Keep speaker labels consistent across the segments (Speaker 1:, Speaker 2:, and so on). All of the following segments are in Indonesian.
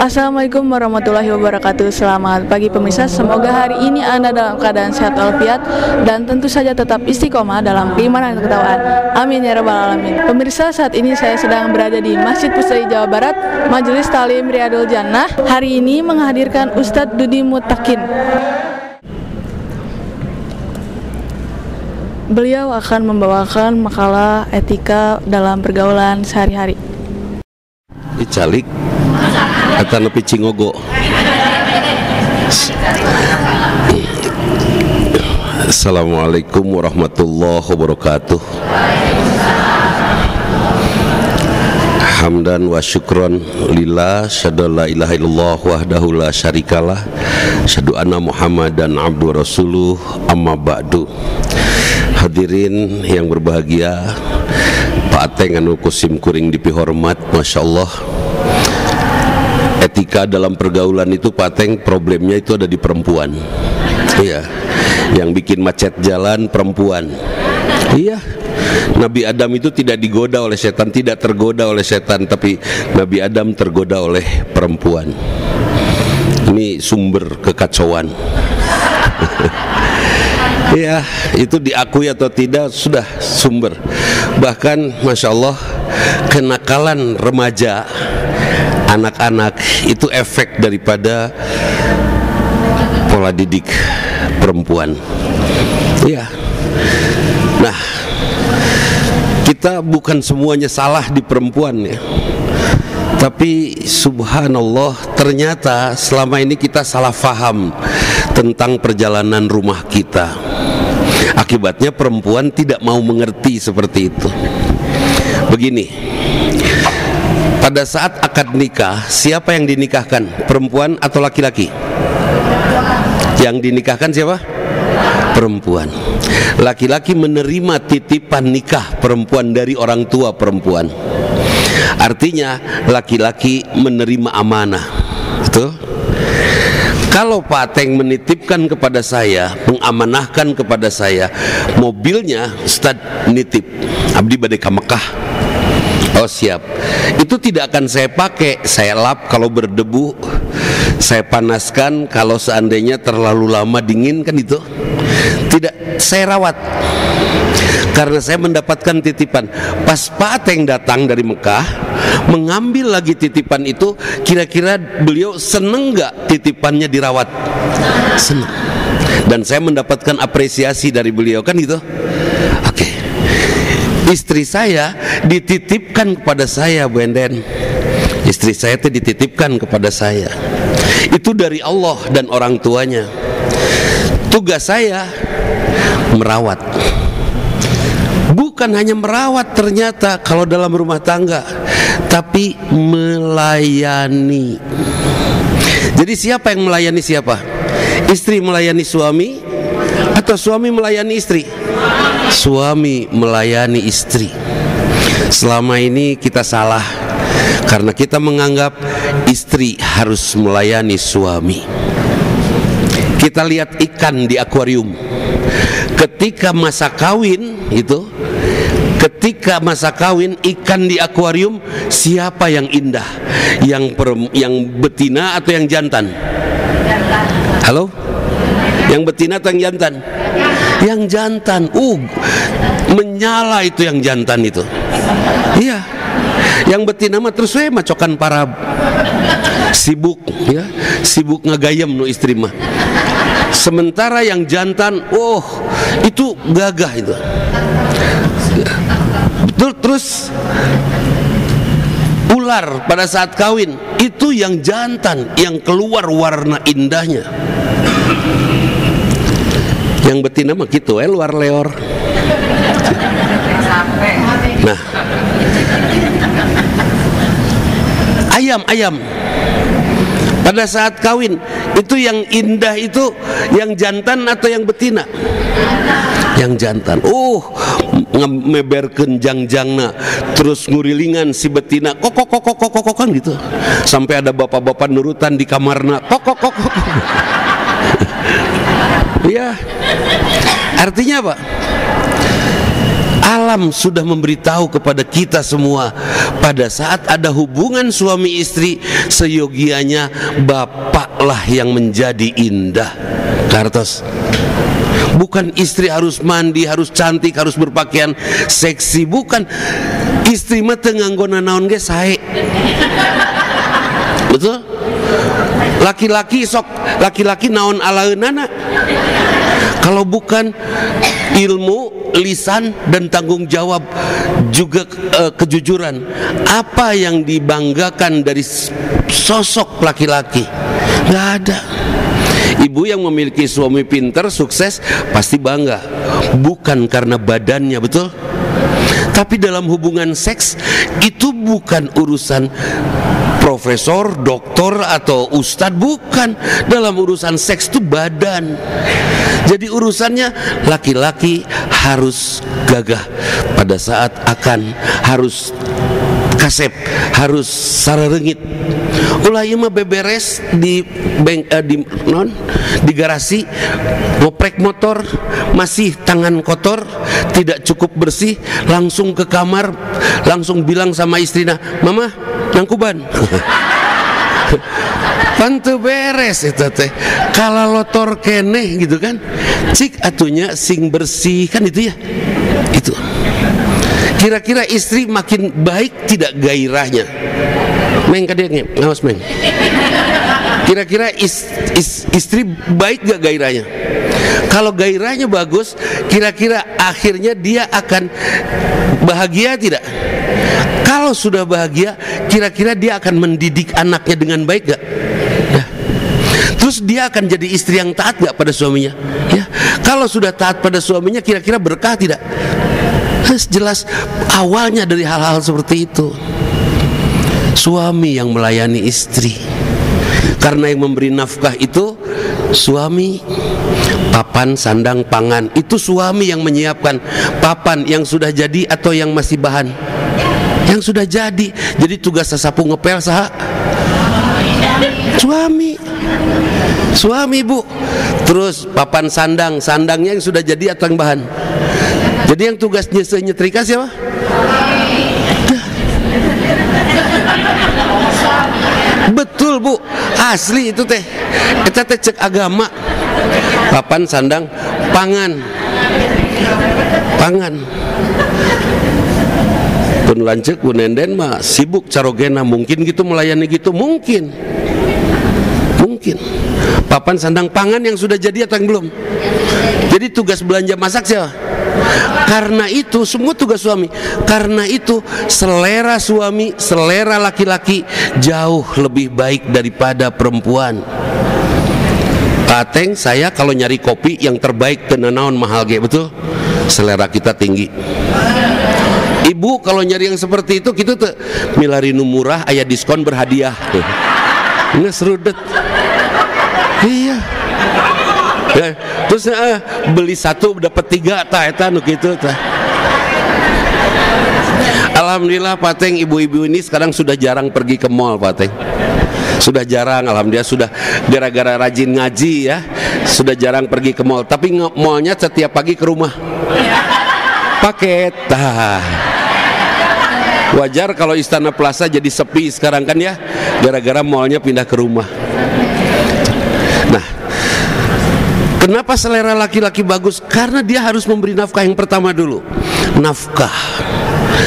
Speaker 1: Assalamualaikum warahmatullahi wabarakatuh. Selamat pagi pemirsa. Semoga hari ini Anda dalam keadaan sehat walafiat dan tentu saja tetap istiqomah dalam keimanan dan ketakwaan. Amin ya rabbal alamin. Pemirsa, saat ini saya sedang berada di Masjid Pusdai Jawa Barat, Majelis Talim Riyadul Jannah. Hari ini menghadirkan Ustadz Dudi Mutakin. Beliau akan membawakan makalah etika dalam pergaulan sehari-hari.
Speaker 2: Calik atau nepi cingogo. Assalamualaikum warahmatullahi wabarakatuh. Hamdan wa syukron lillah, syadu la ilaha illallah wahdahu la syarikalah, syadu anna muhammadan abdu rasuluh, amma ba'du. Hadirin yang berbahagia, Pak Ateng anu kusim kuring dipihormat, Masya Allah. Etika dalam pergaulan itu Pak Ateng, problemnya itu ada di perempuan. Iya, yang bikin macet jalan perempuan. Iya, Nabi Adam itu tidak digoda oleh setan, tidak tergoda oleh setan, tapi Nabi Adam tergoda oleh perempuan. Ini sumber kekacauan. Ya, itu diakui atau tidak sudah sumber. Bahkan Masya Allah, kenakalan remaja, anak-anak itu efek daripada pola didik perempuan. Ya. Nah, kita bukan semuanya salah di perempuan ya. Tapi subhanallah, ternyata selama ini kita salah faham tentang perjalanan rumah kita. Akibatnya perempuan tidak mau mengerti seperti itu. Begini, pada saat akad nikah, siapa yang dinikahkan? Perempuan atau laki-laki? Yang dinikahkan siapa? Perempuan. Laki-laki menerima titipan nikah perempuan dari orang tua perempuan. Artinya laki-laki menerima amanah. Betul? Kalau Pak Ateng menitipkan kepada saya, mengamanahkan kepada saya mobilnya, Ustaz nitip abdi bade ka Mekah. Oh siap. Itu tidak akan saya pakai, saya lap kalau berdebu, saya panaskan kalau seandainya terlalu lama dingin, kan itu. Tidak, saya rawat. Karena saya mendapatkan titipan. Pas Pak Ateng datang dari Mekah mengambil lagi titipan itu, kira-kira beliau seneng gak titipannya dirawat? Seneng. Dan saya mendapatkan apresiasi dari beliau, kan gitu. Oke. Istri saya dititipkan kepada saya, Bu Enden. Istri saya itu dititipkan kepada saya. Itu dari Allah dan orang tuanya. Tugas saya merawat. Bukan hanya merawat ternyata kalau dalam rumah tangga, tapi melayani. Jadi siapa yang melayani siapa? Istri melayani suami atau suami melayani istri? Suami melayani istri. Selama ini kita salah karena kita menganggap istri harus melayani suami. Kita lihat ikan di akuarium. Ketika masa kawin itu, ketika masa kawin ikan di akuarium, siapa yang indah? Yang betina atau yang jantan? Halo? Yang betina atau yang jantan? Yang jantan. Menyala itu yang jantan itu. Iya. Yang betina mah terus we macokan para sibuk ya, sibuk ngagayem nu istri mah. Sementara yang jantan, itu gagah itu. Betul. Terus ular pada saat kawin itu yang jantan, yang keluar warna indahnya. Yang betina mah gitu, luar leor. Nah, ayam pada saat kawin itu yang indah itu yang jantan atau yang betina? Yang jantan. Ngemeberkeun jangjangna, terus ngurilingan si betina kok kan gitu. Sampai ada bapak-bapak nurutan di kamarna kok. Iya. Artinya apa? Alam sudah memberitahu kepada kita semua, pada saat ada hubungan suami istri, seyogianya bapaklah yang menjadi indah. Kartos. Bukan istri harus mandi, harus cantik, harus berpakaian seksi. Bukan. Istri mah teu nganggona naon ge sae. Betul? Laki-laki sok, laki-laki naon alaeunana. Kalau bukan ilmu, lisan, dan tanggung jawab, juga kejujuran, apa yang dibanggakan dari sosok laki-laki? Nggak ada. Ibu yang memiliki suami pintar, sukses, pasti bangga. Bukan karena badannya, betul? Tapi dalam hubungan seks, itu bukan urusan profesor, doktor, atau ustadz, bukan. Dalam urusan seks itu badan. Jadi urusannya laki-laki harus gagah pada saat akan, harus kasep, harus sararengit. Ulah ieu mah beberes di garasi, ngoprek motor, masih tangan kotor, tidak cukup bersih, langsung ke kamar, langsung bilang sama istrinya, "Mama, nangkuban." Pantu beres itu teh. Kalau lotor keneh gitu kan, cik atunya sing bersih kan, itu ya. Itu. Kira-kira istri makin baik tidak gairahnya? Meng kadangnya, ngawas meng. Kira-kira istri baik gak gairahnya? Kalau gairahnya bagus, kira-kira akhirnya dia akan bahagia tidak? Kalau sudah bahagia, kira-kira dia akan mendidik anaknya dengan baik gak? Ya. Terus dia akan jadi istri yang taat gak pada suaminya? Ya. Kalau sudah taat pada suaminya, kira-kira berkah tidak? Jelas awalnya dari hal-hal seperti itu. Suami yang melayani istri, karena yang memberi nafkah itu suami. Papan, sandang, pangan, itu suami yang menyiapkan. Papan yang sudah jadi atau yang masih bahan? Yang sudah jadi. Jadi tugas sasapu ngepel saha? Suami. Suami, Bu. Terus papan, sandang, sandangnya yang sudah jadi atau yang bahan? Jadi yang tugasnya nyetrika siapa? Betul, Bu, asli itu teh. Kita teh cek agama. Papan, sandang, pangan. Pangan. Pun lancek, pun nenden mah sibuk carogena. Mungkin gitu melayani gitu, mungkin. Mungkin. Papan, sandang, pangan yang sudah jadi atau yang belum? Jadi tugas belanja masak siapa? Karena itu semua tugas suami. Karena itu selera suami, selera laki-laki jauh lebih baik daripada perempuan. Kateng saya kalau nyari kopi yang terbaik tenanawan mahal ge, betul? Selera kita tinggi. Ibu kalau nyari yang seperti itu, kita tuh milarinu murah, aya diskon berhadiah. Nges rudet. Iya. Ya, terus beli satu dapat 3 eta nu kitu tah. Alhamdulillah Pak Teng, ibu-ibu ini sekarang sudah jarang pergi ke mall, Pak Teng. Sudah jarang, alhamdulillah, sudah gara-gara rajin ngaji ya, sudah jarang pergi ke mall. Tapi mallnya setiap pagi ke rumah. Paket. Wajar kalau Istana Plaza jadi sepi sekarang kan ya, gara-gara mallnya pindah ke rumah. Nah, kenapa selera laki-laki bagus? Karena dia harus memberi nafkah yang pertama dulu. Nafkah.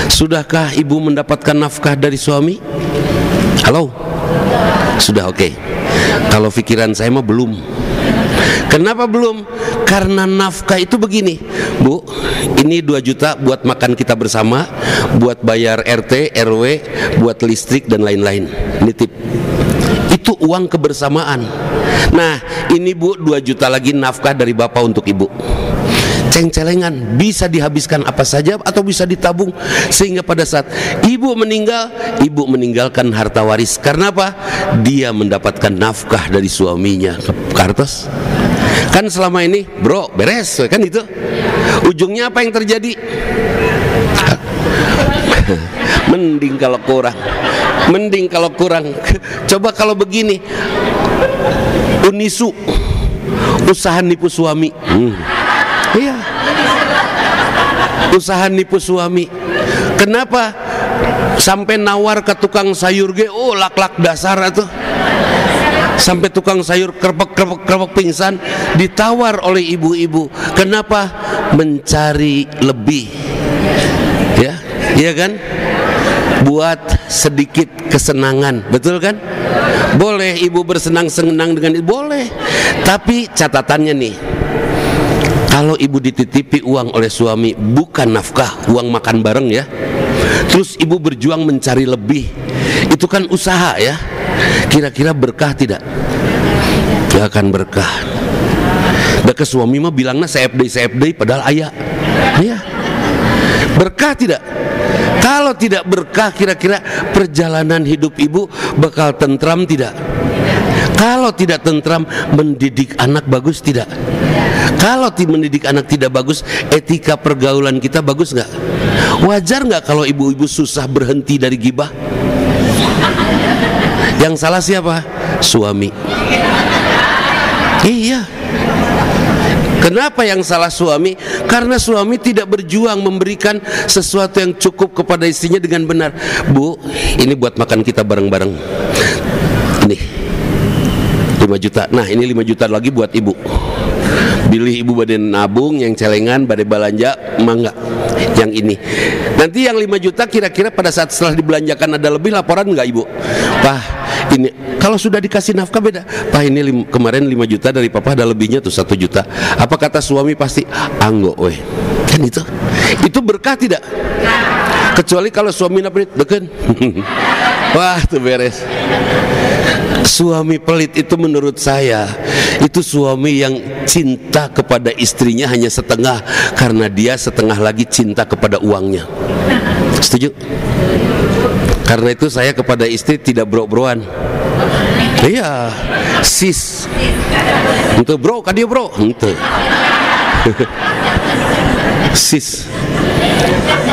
Speaker 2: Sudahkah ibu mendapatkan nafkah dari suami? Halo? Sudah, oke. Kalau pikiran saya mah belum. Kenapa belum? Karena nafkah itu begini, Bu, ini 2 juta buat makan kita bersama, buat bayar RT, RW, buat listrik dan lain-lain. Nitip. Itu uang kebersamaan. Nah, ini Bu, 2 juta lagi nafkah dari Bapak untuk Ibu. Ceng-celengan, bisa dihabiskan apa saja atau bisa ditabung, sehingga pada saat ibu meninggal, ibu meninggalkan harta waris. Karena apa? Dia mendapatkan nafkah dari suaminya. Kartos kan selama ini, bro, beres kan itu. Ujungnya apa yang terjadi? Mending kalau kurang. Mending kalau kurang. Coba kalau begini, Unisu usaha nipu suami. Iya. usaha nipu suami. Kenapa? Sampai nawar ke tukang sayur ge, oh lak-lak dasar atuh. Sampai tukang sayur kerpek pingsan ditawar oleh ibu-ibu. Kenapa? Mencari lebih. Ya, iya kan? Buat sedikit kesenangan, betul kan? Boleh ibu bersenang-senang dengan itu, boleh. Tapi catatannya nih, kalau ibu dititipi uang oleh suami, bukan nafkah, uang makan bareng ya, terus ibu berjuang mencari lebih, itu kan usaha ya. Kira-kira berkah tidak? Gak akan berkah. Dan ke suami mah bilangnya CFD padahal ayah. Ya. Berkah tidak? Kalau tidak berkah, kira-kira perjalanan hidup ibu bakal tentram tidak? Kalau tidak tentram, mendidik anak bagus tidak? Kalau mendidik anak tidak bagus, etika pergaulan kita bagus nggak? Wajar nggak kalau ibu-ibu susah berhenti dari gibah? Yang salah siapa? Suami. Iya. Kenapa yang salah suami? Karena suami tidak berjuang memberikan sesuatu yang cukup kepada istrinya dengan benar. Bu, ini buat makan kita bareng-bareng. Ini 5 juta. Nah, ini 5 juta lagi buat ibu. Bilih ibu badai nabung, yang celengan badai belanja, mangga. Yang ini. Nanti yang 5 juta kira-kira pada saat setelah dibelanjakan ada lebih, laporan nggak ibu? Pak, ini kalau sudah dikasih nafkah beda. Pak, ini kemarin 5 juta dari papa, ada lebihnya tuh 1 juta. Apa kata suami? Pasti anggo weh. Kan itu berkah tidak? Kecuali kalau suami pelit deken. Wah, tuh beres. Suami pelit itu menurut saya itu suami yang cinta kepada istrinya hanya setengah, karena dia setengah lagi cinta kepada uangnya. Setuju? Karena itu saya kepada istri tidak bro-broan. Iya, sis. Untuk bro, kan dia bro. Untuk sis.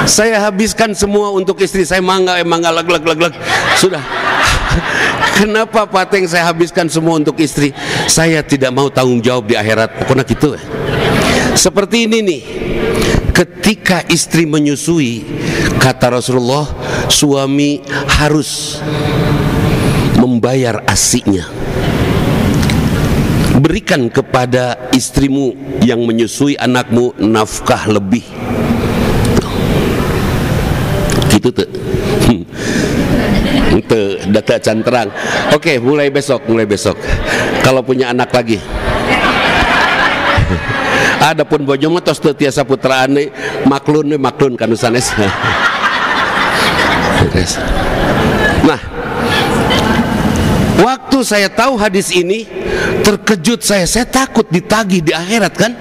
Speaker 2: Saya habiskan semua untuk istri saya, mangga lag. Sudah. Kenapa Pateng saya habiskan semua untuk istri? Saya tidak mau tanggung jawab di akhirat. Pokoknya gitu. Seperti ini nih. Ketika istri menyusui, kata Rasulullah, suami harus membayar ASI-nya. Berikan kepada istrimu yang menyusui anakmu nafkah lebih. Gitu tuh. Itu data canterang. Oke, mulai besok. Kalau punya anak lagi. Adapun bojo mah tos teu tiasa putraane maklun kanu sanes. Nah, waktu saya tahu hadis ini, terkejut saya takut ditagih di akhirat kan.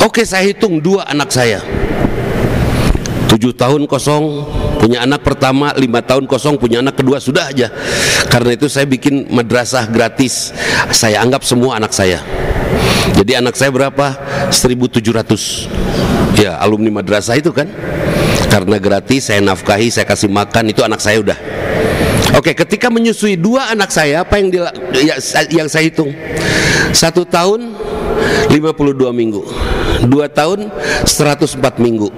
Speaker 2: Oke, saya hitung 2 anak saya. 7 tahun kosong punya anak pertama, 5 tahun kosong punya anak kedua, sudah aja. Karena itu saya bikin madrasah gratis. Saya anggap semua anak saya. Jadi anak saya berapa? 1.700. Ya, alumni madrasah itu kan. Karena gratis, saya nafkahi, saya kasih makan, itu anak saya udah. Oke, ketika menyusui 2 anak saya, apa yang saya hitung? 1 tahun 52 minggu, 2 tahun 104 minggu,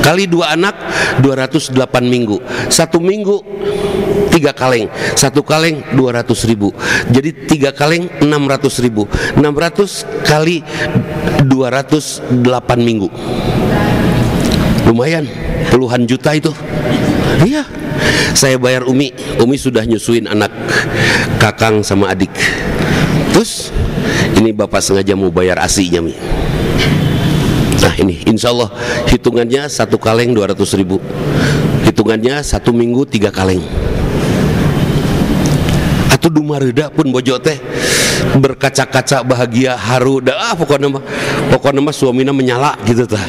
Speaker 2: kali 2 anak 208 minggu. 1 minggu 3 kaleng, 1 kaleng 200.000. Jadi 3 kaleng 600.000. 600 kali 208 minggu. Lumayan, puluhan juta itu. Iya. Saya bayar Umi sudah nyusuin anak kakang sama adik. Terus ini bapak sengaja mau bayar ASI-nya Mi. Nah ini insya Allah hitungannya 1 kaleng 200.000. Hitungannya 1 minggu 3 kaleng. Atau dumareda pun bojo teh berkaca-kaca bahagia haru dah, pokoknya mah suaminya menyala gitu tah.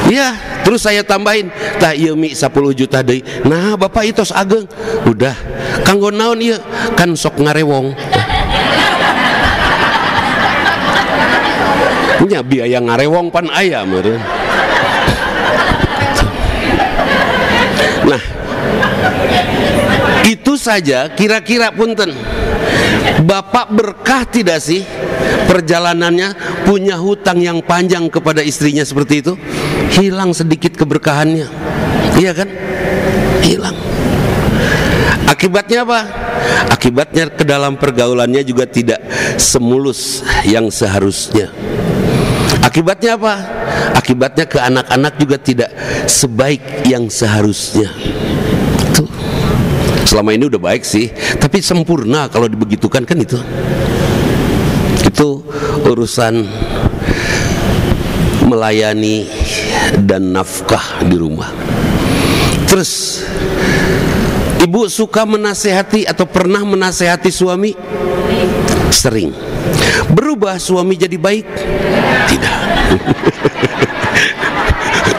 Speaker 2: Iya, terus saya tambahin tah ieu Mi 10 juta deui. Nah, bapak itos ageng. Udah, kanggo naon ieu? Kan sok ngarewong. Nya biaya ngarewong pan aya meureun. Nah, itu saja kira-kira punten. Bapak berkah tidak sih perjalanannya, punya hutang yang panjang kepada istrinya seperti itu? Hilang sedikit keberkahannya, iya kan? Hilang. Akibatnya apa? Akibatnya ke dalam pergaulannya juga tidak semulus yang seharusnya. Akibatnya apa? Akibatnya ke anak-anak juga tidak sebaik yang seharusnya. Tuh. Selama ini udah baik sih, tapi sempurna kalau dibegitukan kan itu. Itu urusan melayani dan nafkah di rumah. Terus ibu suka menasehati atau pernah menasehati suami? Sering. Berubah suami jadi baik? Tidak.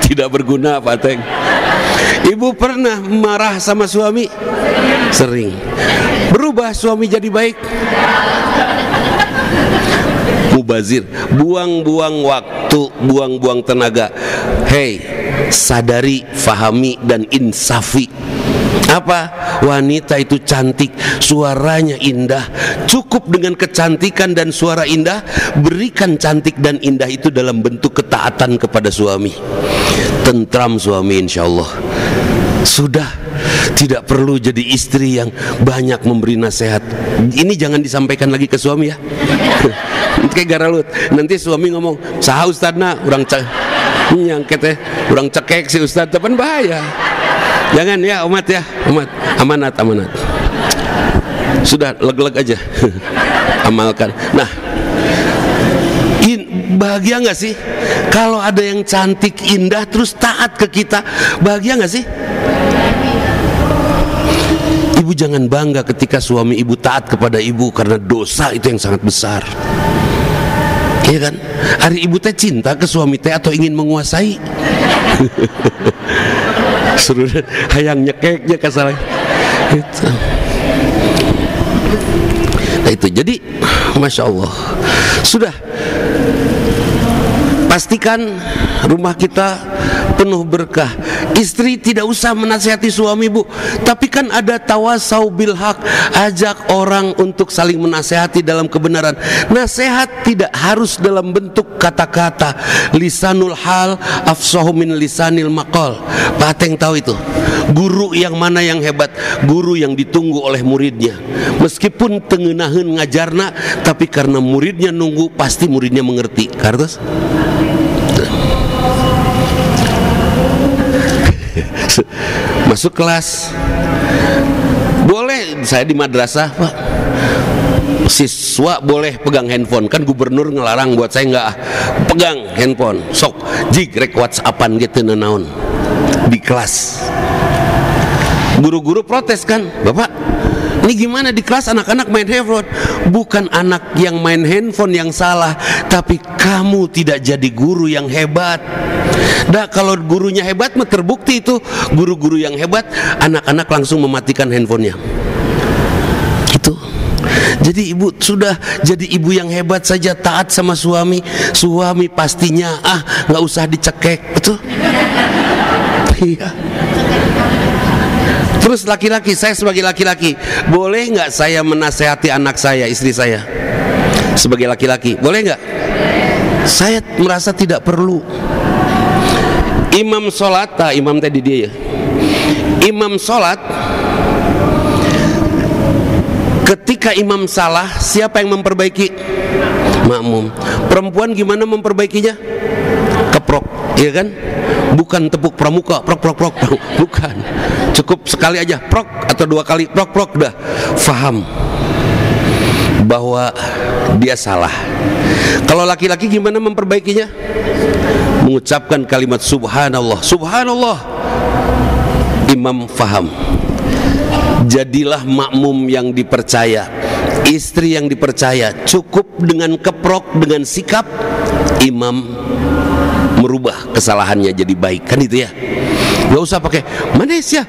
Speaker 2: Tidak berguna Pak Teng. Ibu pernah marah sama suami? Sering. Berubah suami jadi baik? Mubazir, buang-buang waktu, buang-buang tenaga. Hei, sadari, fahami, dan insafi. Apa? Wanita itu cantik, suaranya indah. Cukup dengan kecantikan dan suara indah. Berikan cantik dan indah itu dalam bentuk ketaatan kepada suami. Tentram suami insya Allah. Sudah, tidak perlu jadi istri yang banyak memberi nasihat. Ini jangan disampaikan lagi ke suami ya. Kayak garalut. Nanti suami ngomong, "Saha ustadna, urang nyangket ya, urang cekek si ustad." Tapi bahaya. Jangan ya umat ya, umat. Amanat, amanat. Sudah leg-leg aja. Amalkan. Nah, bahagia nggak sih kalau ada yang cantik, indah, terus taat ke kita? Bahagia nggak sih? Ibu jangan bangga ketika suami ibu taat kepada ibu, karena dosa itu yang sangat besar. Iya kan? Hari ibu teh cinta ke suami teh atau ingin menguasai? Suruh hayang nyekeknya kasalah itu. Nah itu jadi Masya Allah. Sudah, pastikan rumah kita penuh berkah. Istri tidak usah menasihati suami bu, tapi kan ada tawasau bil haq, ajak orang untuk saling menasihati dalam kebenaran. Nasihat tidak harus dalam bentuk kata-kata. Lisanul hal afsahu min lisanil maqal. Pak Teng tahu itu. Guru yang mana yang hebat? Guru yang ditunggu oleh muridnya. Meskipun tengenaheun ngajarna, tapi karena muridnya nunggu, pasti muridnya mengerti. Kartos? Masuk kelas, boleh saya di madrasah Pak, siswa boleh pegang handphone, kan gubernur ngelarang buat saya nggak pegang handphone. Sok jig rek WhatsAppan gitu nanaon di kelas. Guru-guru protes kan, Bapak ini gimana di kelas anak-anak main handphone? Bukan anak yang main handphone yang salah, tapi kamu tidak jadi guru yang hebat. Nah kalau gurunya hebat mah terbukti itu guru-guru yang hebat, anak-anak langsung mematikan handphonenya. Itu. Jadi ibu sudah jadi ibu yang hebat saja, taat sama suami. Suami pastinya nggak usah dicekek, betul? Iya. Terus laki-laki, saya sebagai laki-laki, boleh nggak saya menasehati anak saya, istri saya? Sebagai laki-laki, boleh nggak? Saya merasa tidak perlu. Imam sholat, imam tadi dia ya. Imam sholat, ketika imam salah, siapa yang memperbaiki? Makmum. Perempuan gimana memperbaikinya? Keprok, iya kan? Bukan tepuk pramuka, prok, bukan. Cukup sekali aja, prok, atau 2 kali, prok, udah faham bahwa dia salah. Kalau laki-laki gimana memperbaikinya? Mengucapkan kalimat subhanallah, subhanallah. Imam faham. Jadilah makmum yang dipercaya, istri yang dipercaya. Cukup dengan keprok, dengan sikap, imam merubah kesalahannya jadi baik, kan itu ya. Gak usah pakai manis ya.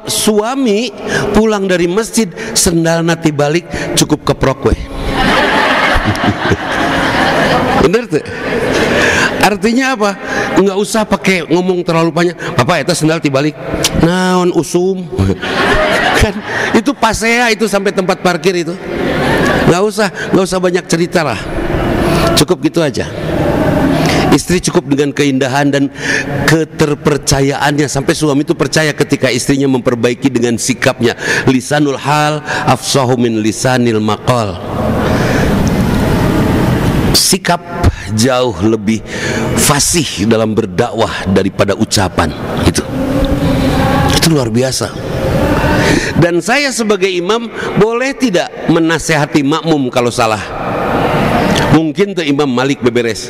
Speaker 2: Suami pulang dari masjid sendal nati balik, cukup keprok weh. Bener tuh. Artinya apa? Nggak usah pakai ngomong terlalu banyak. Papa itu sendal tibalik naon usum. Kan Itu pasea itu sampai tempat parkir itu. Nggak usah banyak cerita lah. Cukup gitu aja. Istri cukup dengan keindahan dan keterpercayaannya, sampai suami itu percaya ketika istrinya memperbaiki dengan sikapnya. Lisanul hal afsahu min lisanil maqal. Sikap jauh lebih fasih dalam berdakwah daripada ucapan. Itu luar biasa. Dan saya sebagai imam boleh tidak menasehati makmum kalau salah? Mungkin tuh Imam Malik beberes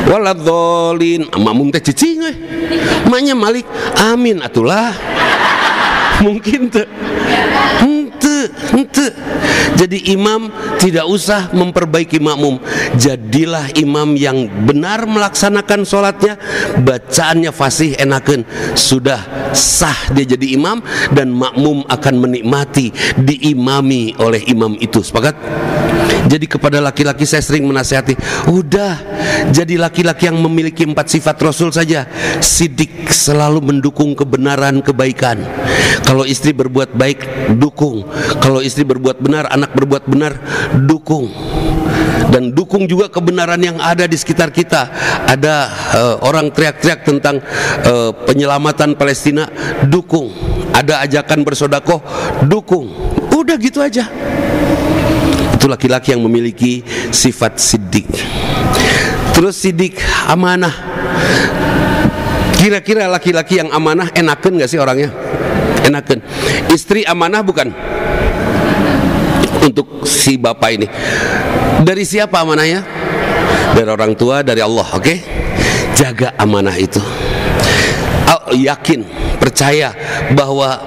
Speaker 2: waladhdallin, makmum teh cicing maknya Malik amin atulah. Mungkin tuh ente. Jadi imam tidak usah memperbaiki makmum. Jadilah imam yang benar melaksanakan sholatnya, bacaannya fasih enakeun, sudah sah dia jadi imam, dan makmum akan menikmati diimami oleh imam itu. Sepakat? Jadi kepada laki-laki saya sering menasihati, udah jadi laki-laki yang memiliki 4 sifat Rasul saja. Sidik, selalu mendukung kebenaran, kebaikan. Kalau istri berbuat baik, dukung. Kalau istri berbuat benar, anak berbuat benar, dukung. Dan dukung juga kebenaran yang ada di sekitar kita. Ada orang teriak-teriak tentang penyelamatan Palestina, dukung. Ada ajakan bersodakoh, dukung. Udah gitu aja. Itu laki-laki yang memiliki sifat sidik. Terus sidik, amanah. Kira-kira laki-laki yang amanah enaken gak sih orangnya? Enaken. Istri amanah bukan? Untuk si bapak ini, dari siapa amanahnya? Dari orang tua, dari Allah. Oke? Jaga amanah itu. Yakin, percaya bahwa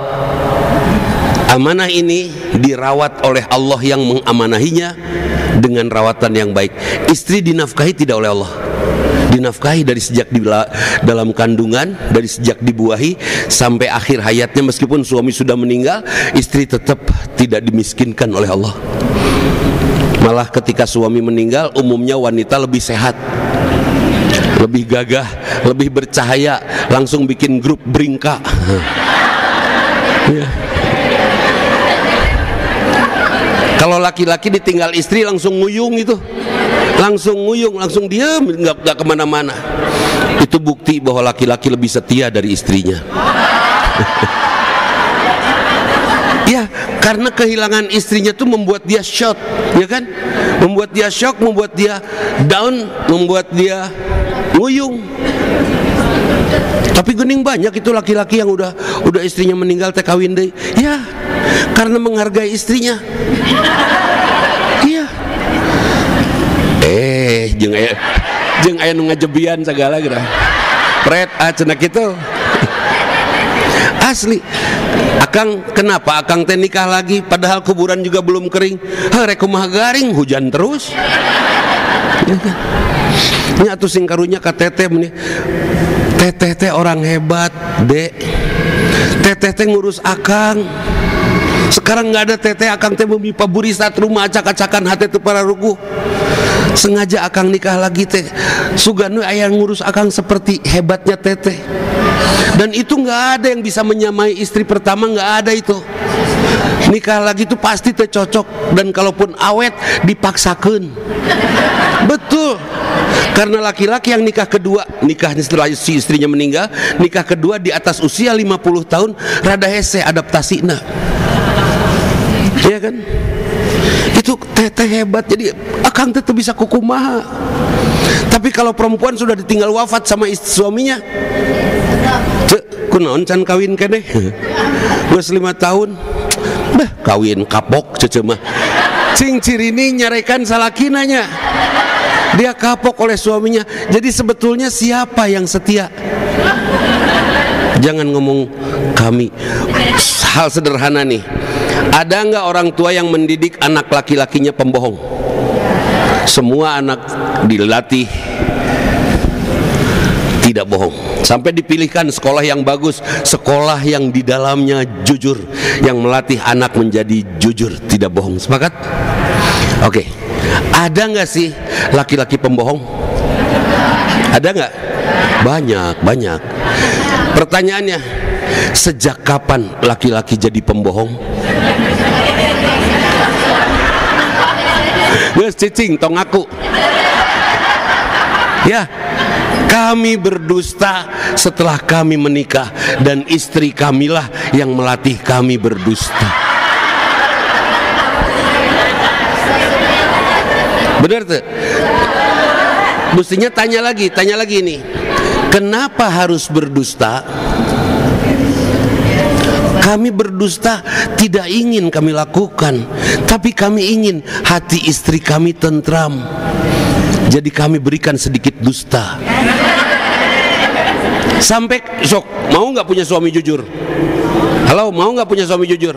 Speaker 2: amanah ini dirawat oleh Allah yang mengamanahinya dengan rawatan yang baik. Istri dinafkahi tidak oleh Allah, dinafkahi dari sejak di dalam kandungan, dari sejak dibuahi sampai akhir hayatnya. Meskipun suami sudah meninggal, istri tetap tidak dimiskinkan oleh Allah. Malah ketika suami meninggal, umumnya wanita lebih sehat, lebih gagah, lebih bercahaya, langsung bikin grup Bringka. Ya. Kalau laki-laki ditinggal istri langsung nguyung itu, langsung nguyung, langsung diam, nggak kemana-mana. Itu bukti bahwa laki-laki lebih setia dari istrinya. Ya, karena kehilangan istrinya tuh membuat dia shock, ya kan? Membuat dia shock, membuat dia down, membuat dia nguyung. Tapi gening banyak itu laki-laki yang udah istrinya meninggal teh kawin deui. Ya, karena menghargai istrinya. Iya. Jeung aya nu ngajebian segala gitu. Pret cenah kitu. Asli. Akang kenapa akang teh nikah lagi padahal kuburan juga belum kering? Rek kumaha garing, hujan terus. Nya atuh sing karunya ka teteh meni. Teteh teh orang hebat, Dek. Teteh teh ngurus akang. Sekarang nggak ada teteh, akang teh memipa burisat rumah acak-acakan hati teu para ruguh. Sengaja akang nikah lagi teh suganu aya ngurus akang seperti hebatnya teteh. Dan itu nggak ada yang bisa menyamai istri pertama, nggak ada itu. Nikah lagi itu pasti teh cocok, dan kalaupun awet dipaksakan. Betul. Karena laki-laki yang nikah kedua, nikahnya setelah si istrinya meninggal, nikah kedua di atas usia 50 tahun, rada hese adaptasina. Ya kan? Itu teteh hebat. Jadi akang teteh bisa kukumaha. Tapi kalau perempuan sudah ditinggal wafat sama suaminya, cek kunaon can kawin keneh. Geus 5 tahun. Beh, kawin kapok cece mah. Cing cirini nyarekan salakinanya. Dia kapok oleh suaminya. Jadi sebetulnya siapa yang setia? Jangan ngomong kami. Hal sederhana nih. Ada nggak orang tua yang mendidik anak laki-lakinya pembohong? Semua anak dilatih tidak bohong. Sampai dipilihkan sekolah yang bagus, sekolah yang di dalamnya jujur, yang melatih anak menjadi jujur, tidak bohong. Sepakat? Oke. Ada nggak sih laki-laki pembohong? Ada nggak? Banyak. Pertanyaannya, sejak kapan laki-laki jadi pembohong? Geus cicing tong aku. Ya, kami berdusta setelah kami menikah, dan istri kamilah yang melatih kami berdusta. Benar tuh? Mestinya tanya lagi ini. Kenapa harus berdusta? Kami berdusta tidak ingin kami lakukan, tapi kami ingin hati istri kami tentram. Jadi kami berikan sedikit dusta. Sampai sok, mau nggak punya suami jujur? Halo, mau nggak punya suami jujur?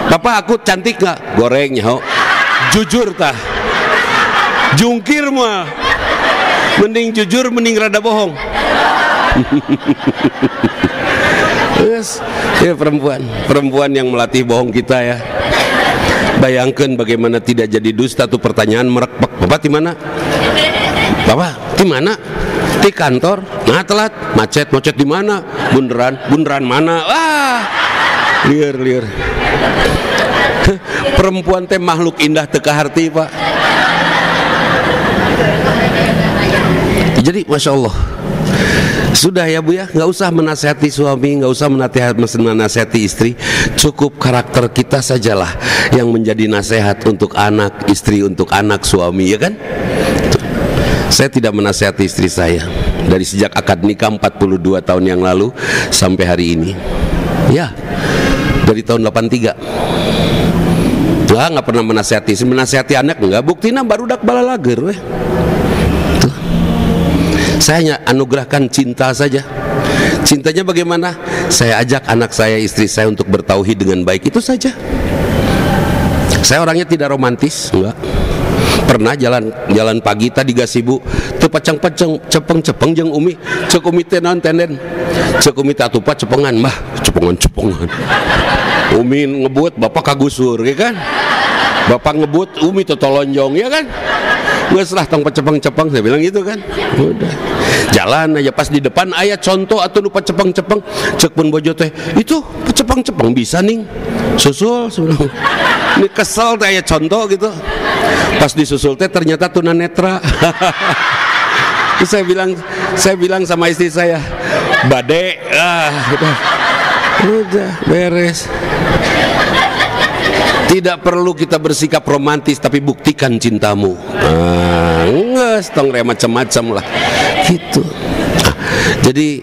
Speaker 2: Bapak, aku cantik nggak? Gorengnya, ho. Jujur tah? Jungkir mah. Mending jujur, mending rada bohong. Yes. Ya, perempuan yang melatih bohong kita ya. Bayangkan bagaimana tidak jadi dusta tuh pertanyaan merekbek. Bapak di mana? Bapak di mana? Di kantor. Nah, telat, macet di mana? Bundaran mana? Wah, liar. Perempuan teh makhluk indah teka harti, Pak. Jadi masya Allah, sudah ya Bu ya, nggak usah menasihati suami, nggak usah menasihati istri, cukup karakter kita sajalah yang menjadi nasihat untuk anak, istri untuk anak, suami, ya kan? Saya tidak menasihati istri saya dari sejak akad nikah 42 tahun yang lalu sampai hari ini. Ya, dari tahun 83. Nggak pernah menasihati anak, nggak, buktinya barudak balalager weh. Saya hanya anugerahkan cinta saja. Cintanya bagaimana? Saya ajak anak saya, istri saya untuk bertauhid dengan baik, itu saja. Saya orangnya tidak romantis, enggak. Pernah jalan pagi tadi gasibu teu pacang-pacang cepeng-cepeng jeung umi, ceuk umi teh naon tenden. Ceuk umi teh atupa cepengan, mah cepengan. Umi ngebut, bapak kagusur, ya kan? Bapak ngebut, umi teh tolonjong, ya kan? Geus lah tong cepeng-cepeng, saya bilang gitu kan. Udah. Jalan aja, pas di depan aya contoh atuh nu cepeng-cepeng, ceuk pun bojo teh, itu cepeng-cepeng bisa ning. Susul sebelum. Ini kesel teh aya contoh gitu. Pas disusul teh ternyata tunanetra. Terus saya bilang sama istri saya, "Bade, udah beres." Tidak perlu kita bersikap romantis, tapi buktikan cintamu. Nges, tong re macam-macam lah, gitu. Jadi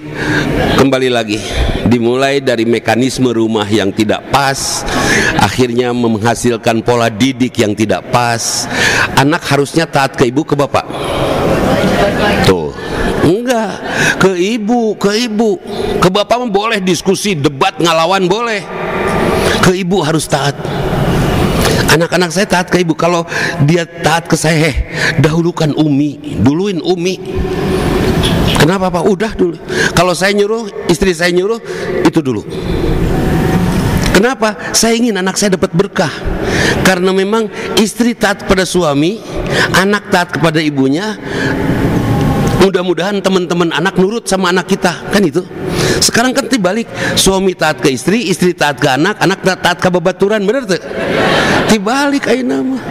Speaker 2: kembali lagi, dimulai dari mekanisme rumah yang tidak pas, akhirnya menghasilkan pola didik yang tidak pas. Anak harusnya taat ke ibu, ke bapak. Tuh, enggak, ke ibu. Ke bapak mah boleh diskusi, debat, ngalawan boleh. Ke ibu harus taat. Anak-anak saya taat ke ibu. Kalau dia taat ke saya, dahulukan duluin umi. Kenapa Pak? Udah dulu. Kalau saya nyuruh, istri saya nyuruh, itu dulu. Kenapa? Saya ingin anak saya dapat berkah. Karena memang istri taat kepada suami, anak taat kepada ibunya. Mudah-mudahan teman-teman anak nurut sama anak kita, kan itu. Sekarang kan dibalik, suami taat ke istri, istri taat ke anak, anak taat ke babaturan, bener tuh? Dibalik ayeuna mah.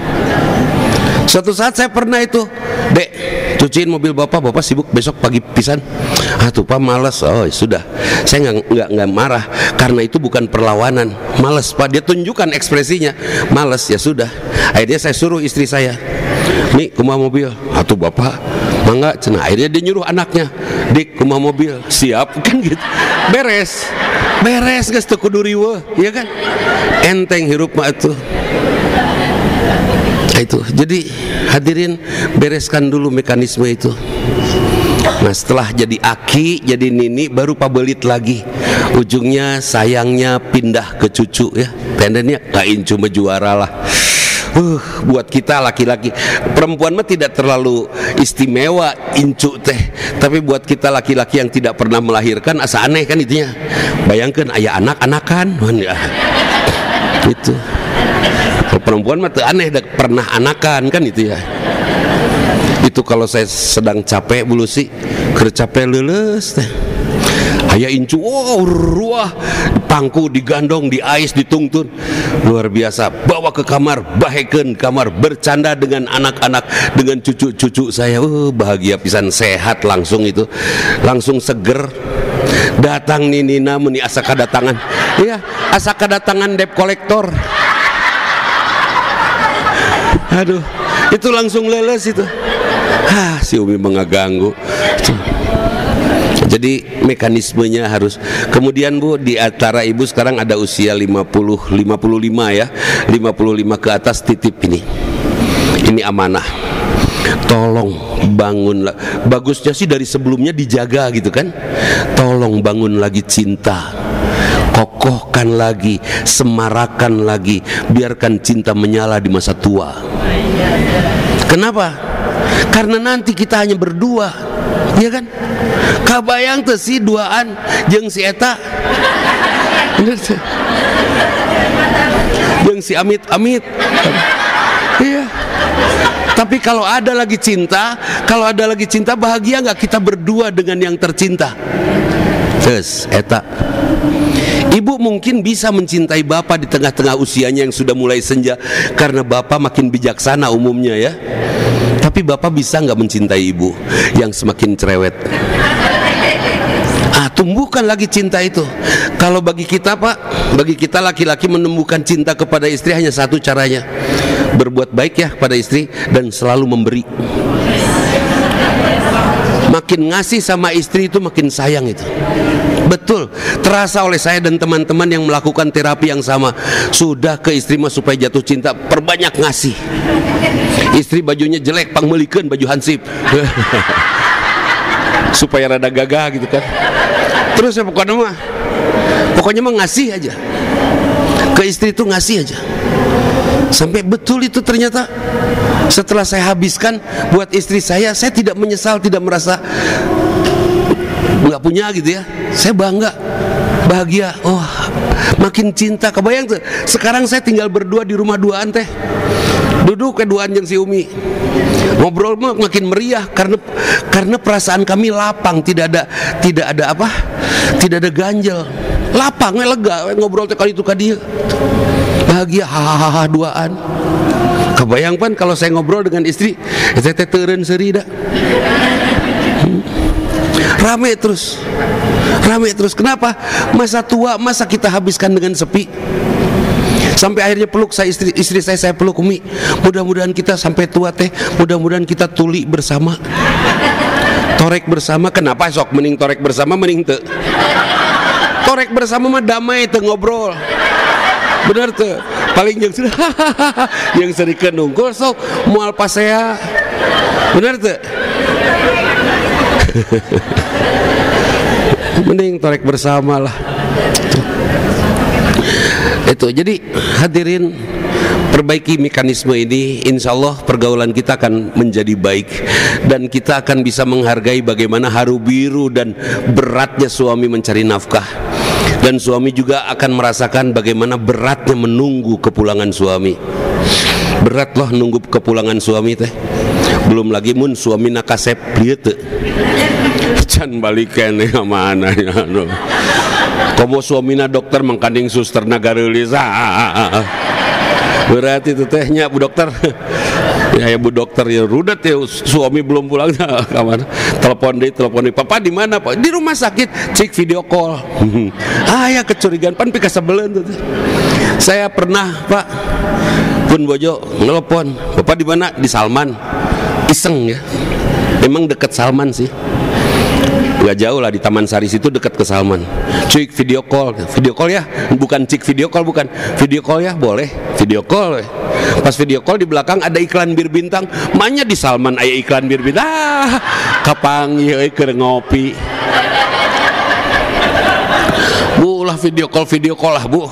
Speaker 2: Suatu saat saya pernah itu, "Dek, cuciin mobil bapak sibuk besok pagi pisan." Tuh Pak malas. Oh sudah, saya nggak marah karena itu bukan perlawanan. Malas Pak, dia tunjukkan ekspresinya. Malas, ya sudah. Akhirnya saya suruh istri saya, "Nih, kumaha mobil?" Tuh bapak, mangga cenah. Akhirnya dia nyuruh anaknya, "Dik, kumaha mobil?" Siap kan gitu. Beres geus teu kudu riweuh, ya kan? Enteng hirup mah itu. Itu. Jadi hadirin, bereskan dulu mekanisme itu. Nah, setelah jadi aki, jadi nini, baru pabelit lagi. Ujungnya sayangnya pindah ke cucu ya. Tendennya lain cuma juara lah. Buat kita laki-laki, perempuan mah tidak terlalu istimewa incu teh, tapi buat kita laki-laki yang tidak pernah melahirkan asa aneh kan itunya. Bayangkan aya anak-anakan, itu. Kalau perempuan mah aneh, pernah anakan kan itu ya. Itu kalau saya sedang capek bulu sih, keur capek leuleus teh. Aya incu, ruah, pangku digandong, diais, ditungtun, luar biasa. Bawa ke kamar, baheken kamar, bercanda dengan anak-anak, dengan cucu-cucu saya. Bahagia pisan, sehat langsung itu, langsung seger. Datang Nina meni asa kadatangan, iya, asa kadatangan debt kolektor. Aduh, itu langsung leles itu. Si Umi mengaganggu. Jadi mekanismenya harus. Kemudian Bu, di antara ibu sekarang ada usia 55 ya, 55 ke atas, titip ini. Ini amanah. Tolong bangun. Bagusnya sih dari sebelumnya dijaga gitu kan. Tolong bangun lagi cinta. Kokohkan lagi, semarakan lagi, biarkan cinta menyala di masa tua. Kenapa? Karena nanti kita hanya berdua, ya kan? Kabayang tuh si duaan jeung si eta, jeung si amit-amit, iya. Tapi kalau ada lagi cinta, bahagia nggak kita berdua dengan yang tercinta? Terus, eta. Ibu mungkin bisa mencintai bapak di tengah-tengah usianya yang sudah mulai senja, karena bapak makin bijaksana umumnya ya. Tapi bapak bisa nggak mencintai ibu yang semakin cerewet? Tumbuhkan lagi cinta itu. Kalau bagi kita Pak, bagi kita laki-laki menumbuhkan cinta kepada istri hanya satu caranya, berbuat baik ya kepada istri dan selalu memberi. Makin ngasih sama istri itu makin sayang itu. Betul, terasa oleh saya dan teman-teman yang melakukan terapi yang sama. Sudah ke istri mah supaya jatuh cinta, perbanyak ngasih. Istri bajunya jelek, pangmelikeun baju hansip supaya rada gagah gitu kan. Terus ya pokoknya mah ngasih aja. Ke istri itu ngasih aja. Sampai betul itu ternyata setelah saya habiskan buat istri saya tidak menyesal, tidak merasa nggak punya gitu ya. Saya bangga, bahagia. Oh, makin cinta. Kebayang tuh, sekarang saya tinggal berdua di rumah duaan teh. Duduk keduaan yang si Umi. Ngobrol makin meriah karena perasaan kami lapang, tidak ada ganjel. Lapang, lega, ngobrol teh kali itu ka dieu. Bahagia, hahaha duaan. Kebayang pan kalau saya ngobrol dengan istri, teh teureun seuri da. Rame terus. Kenapa? Masa tua, masa kita habiskan dengan sepi? Sampai akhirnya peluk saya istri saya peluk Umi. Mudah-mudahan kita sampai tua teh, mudah-mudahan kita tuli bersama, torek bersama. Kenapa sok mending torek bersama mending teu? Torek bersama mah damai teu ngobrol. Bener tuh, paling yang serikeun nungkul sok moal pasea. Bener tuh. Mending torek bersama lah. Itu jadi hadirin, perbaiki mekanisme ini, insya Allah pergaulan kita akan menjadi baik dan kita akan bisa menghargai bagaimana haru biru dan beratnya suami mencari nafkah, dan suami juga akan merasakan bagaimana beratnya menunggu kepulangan suami. Berat loh nunggu kepulangan suami teh. Belum lagi mun suami nakasep lieu teu can balikeun mana ya. Komo suamina dokter mengkanding suster nagareulis. Berarti itu tehnya Bu Dokter. Ya Bu Dokter ya rudet ya, suami belum pulang. Kamana? Telepon deh. Papa di mana Pak? Di rumah sakit. Cek video call. Ya kecurigaan pan pika sebelen tuh. Saya pernah Pak Pun Bojo nelpon, Bapak di mana? Di Salman. Iseng ya. Memang dekat Salman sih. Gak jauh lah, di Taman Sari situ dekat ke Salman. Cik video call ya, bukan cik video call, bukan video call ya, boleh video call. Pas video call di belakang ada iklan bir bintang, manya di Salman aya iklan bir bintang. Kapang ieu keur ngopi. Bu lah video call lah Bu.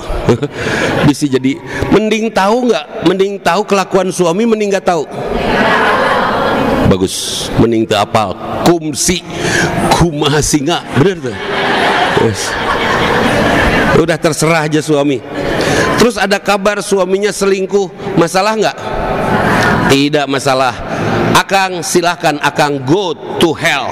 Speaker 2: Bisa jadi mending tahu nggak? Mending tahu kelakuan suami, mending nggak tahu. Bagus, mending teu apal kumsi kumaha singa, bener tuh. Yes. Udah terserah aja suami. Terus ada kabar suaminya selingkuh, masalah nggak? Tidak masalah. Akang silahkan, Akang go to hell.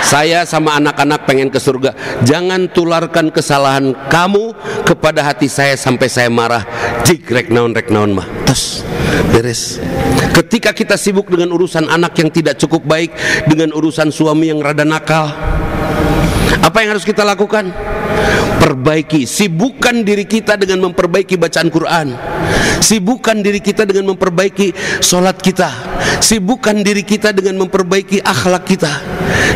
Speaker 2: Saya sama anak-anak pengen ke surga. Jangan tularkan kesalahan kamu kepada hati saya sampai saya marah. Jik rek naon mah. Tos beres. Ketika kita sibuk dengan urusan anak yang tidak cukup baik, dengan urusan suami yang rada nakal, apa yang harus kita lakukan? Perbaiki, sibukkan diri kita dengan memperbaiki bacaan Quran, sibukkan diri kita dengan memperbaiki sholat kita, sibukkan diri kita dengan memperbaiki akhlak kita,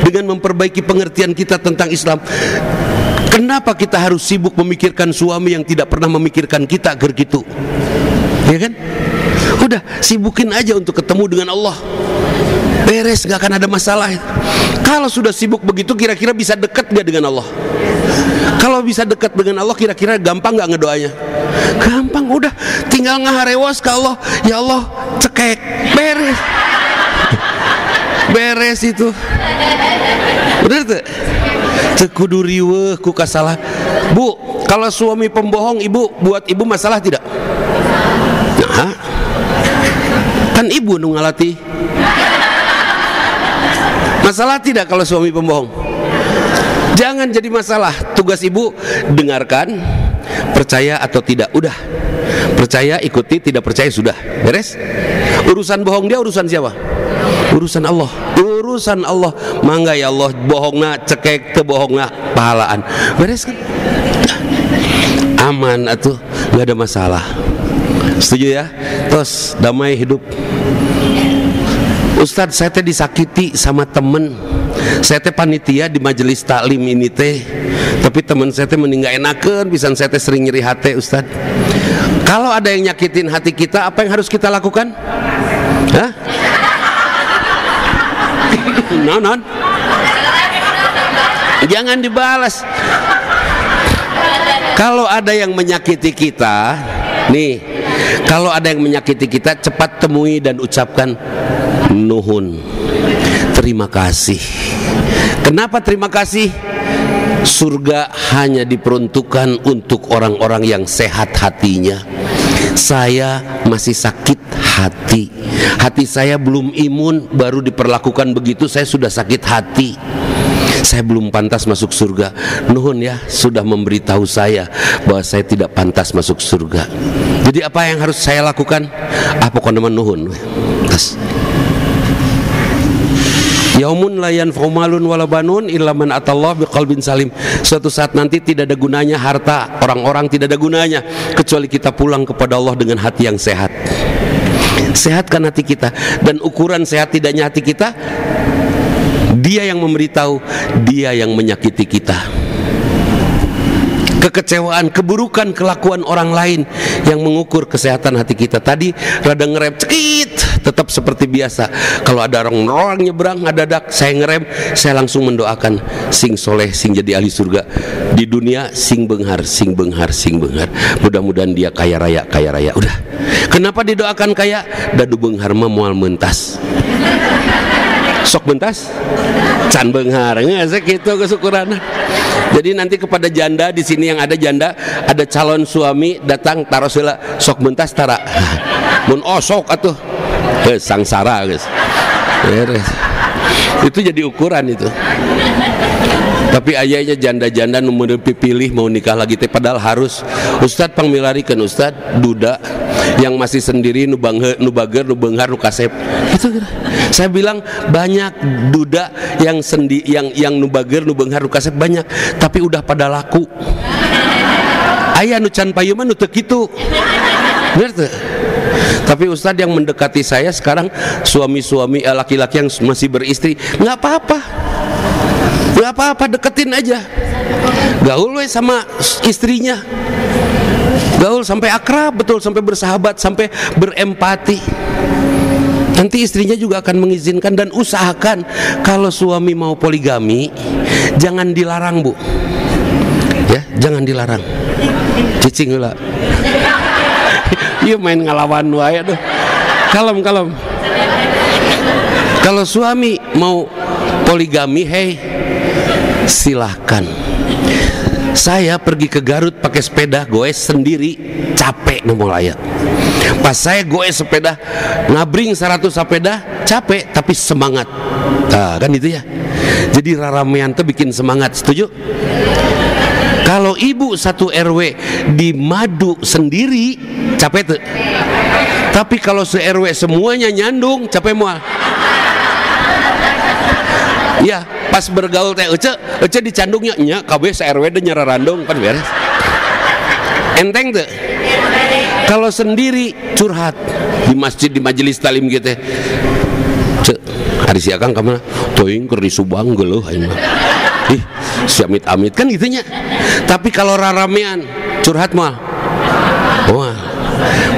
Speaker 2: dengan memperbaiki pengertian kita tentang Islam. Kenapa kita harus sibuk memikirkan suami yang tidak pernah memikirkan kita agar gitu? Ya kan? Udah, sibukin aja untuk ketemu dengan Allah. Beres, gak akan ada masalah. Kalau sudah sibuk begitu, kira-kira bisa dekat gak dengan Allah? Kalau bisa dekat dengan Allah, kira-kira gampang gak ngedoanya? Gampang, udah tinggal ngaharewas ke Allah. Ya Allah, cekek, beres. Beres itu. Bener tuh? Cekudu riweuh ku kasalah. Bu, kalau suami pembohong, ibu buat ibu masalah tidak? Nah, kan ibu nu ngalati. Masalah tidak kalau suami pembohong? Jangan jadi masalah. Tugas ibu dengarkan, percaya atau tidak, udah. Percaya ikuti, tidak percaya sudah, beres. Urusan bohong dia urusan siapa? Urusan Allah. Urusan Allah. Mangga ya Allah, bohongna cekek teu bohongna pahalaan. Beres kan? Aman atuh, nggak ada masalah. Setuju ya? Terus damai hidup. Ustadz, saya teh disakiti sama temen. Saya teh panitia di majelis taklim ini teh, tapi teman saya teh meninggal enakeun pisan, saya teh sering nyeri hati. Ustadz, kalau ada yang nyakitin hati kita, apa yang harus kita lakukan? Hah? Non. Jangan dibalas. Kalau ada yang menyakiti kita, nih, kalau ada yang menyakiti kita, cepat temui dan ucapkan nuhun, terima kasih. Kenapa terima kasih? Surga hanya diperuntukkan untuk orang-orang yang sehat hatinya. Saya masih sakit hati. Hati saya belum imun, baru diperlakukan begitu saya sudah sakit hati. Saya belum pantas masuk surga. Nuhun ya, sudah memberitahu saya bahwa saya tidak pantas masuk surga. Jadi apa yang harus saya lakukan? Apa koneman nuhun? Tas. Yaumun la yanfa'u malun wala banun illa man atallah biqalbin salim. Suatu saat nanti tidak ada gunanya harta orang-orang, tidak ada gunanya kecuali kita pulang kepada Allah dengan hati yang sehat. Sehatkan hati kita, dan ukuran sehat tidaknya hati kita, Dia yang memberitahu, Dia yang menyakiti kita. Kekecewaan, keburukan kelakuan orang lain yang mengukur kesehatan hati kita. Tadi rada ngerem, cekit, tetap seperti biasa. Kalau ada orang nyebrang, ngadadak, saya ngerem, saya langsung mendoakan sing soleh, sing jadi ahli surga. Di dunia sing benghar, sing benghar, sing benghar. Mudah-mudahan dia kaya raya, kaya raya. Udah. Kenapa didoakan kaya? Dadu benghar mah moal mentas. Sok bentas? Can benghar, nggak gitu kesyukuran. Jadi nanti kepada janda di sini yang ada janda, ada calon suami datang taruh sila sok bentas tara. Mun osok atuh. Sangsara guys. Itu jadi ukuran itu. Tapi ayahnya janda-janda nomor pilih mau nikah lagi teh, padahal harus Ustadz pangmilarikeun Ustadz duda yang masih sendiri nu bager nu beunghar nu kasep. Itu saya bilang banyak duda yang nu bager nu beunghar nu kasep banyak, tapi udah pada laku. Aya nu can payu mah nu teu kitu. Bener teu? Tapi Ustadz yang mendekati saya sekarang suami-suami laki-laki yang masih beristri, nggak apa-apa. Gak apa-apa, deketin aja. Gaul we sama istrinya. Gaul sampai akrab, betul, sampai bersahabat, sampai berempati. Nanti istrinya juga akan mengizinkan. Dan usahakan kalau suami mau poligami, jangan dilarang, Bu. Ya, jangan dilarang. Cicing lah. Iya main ngelawan wae tuh. Kalem. Kalau suami mau poligami, hey, silahkan. Saya pergi ke Garut pakai sepeda goes sendiri, capek nomor layak. Pas saya goes sepeda, ngabring 100 sepeda, capek tapi semangat. Nah, kan itu ya. Jadi raramean tuh bikin semangat, setuju? Kalau ibu satu RW di madu sendiri, capek tuh. Tapi kalau se-RW semuanya nyandung, capek mual. Ya, pas bergaul teh Ece dicandungnya nya kabeh se-RW de nyararandong kan beres. Enteng tuh. Kalau sendiri curhat di masjid, di majelis talim gitu. Cek, hari si Akang kamana teuing keur di Subang geuleuh aing mah. Ih, si amit-amit kan gitunya. Tapi kalau raramean curhat moal. Wah.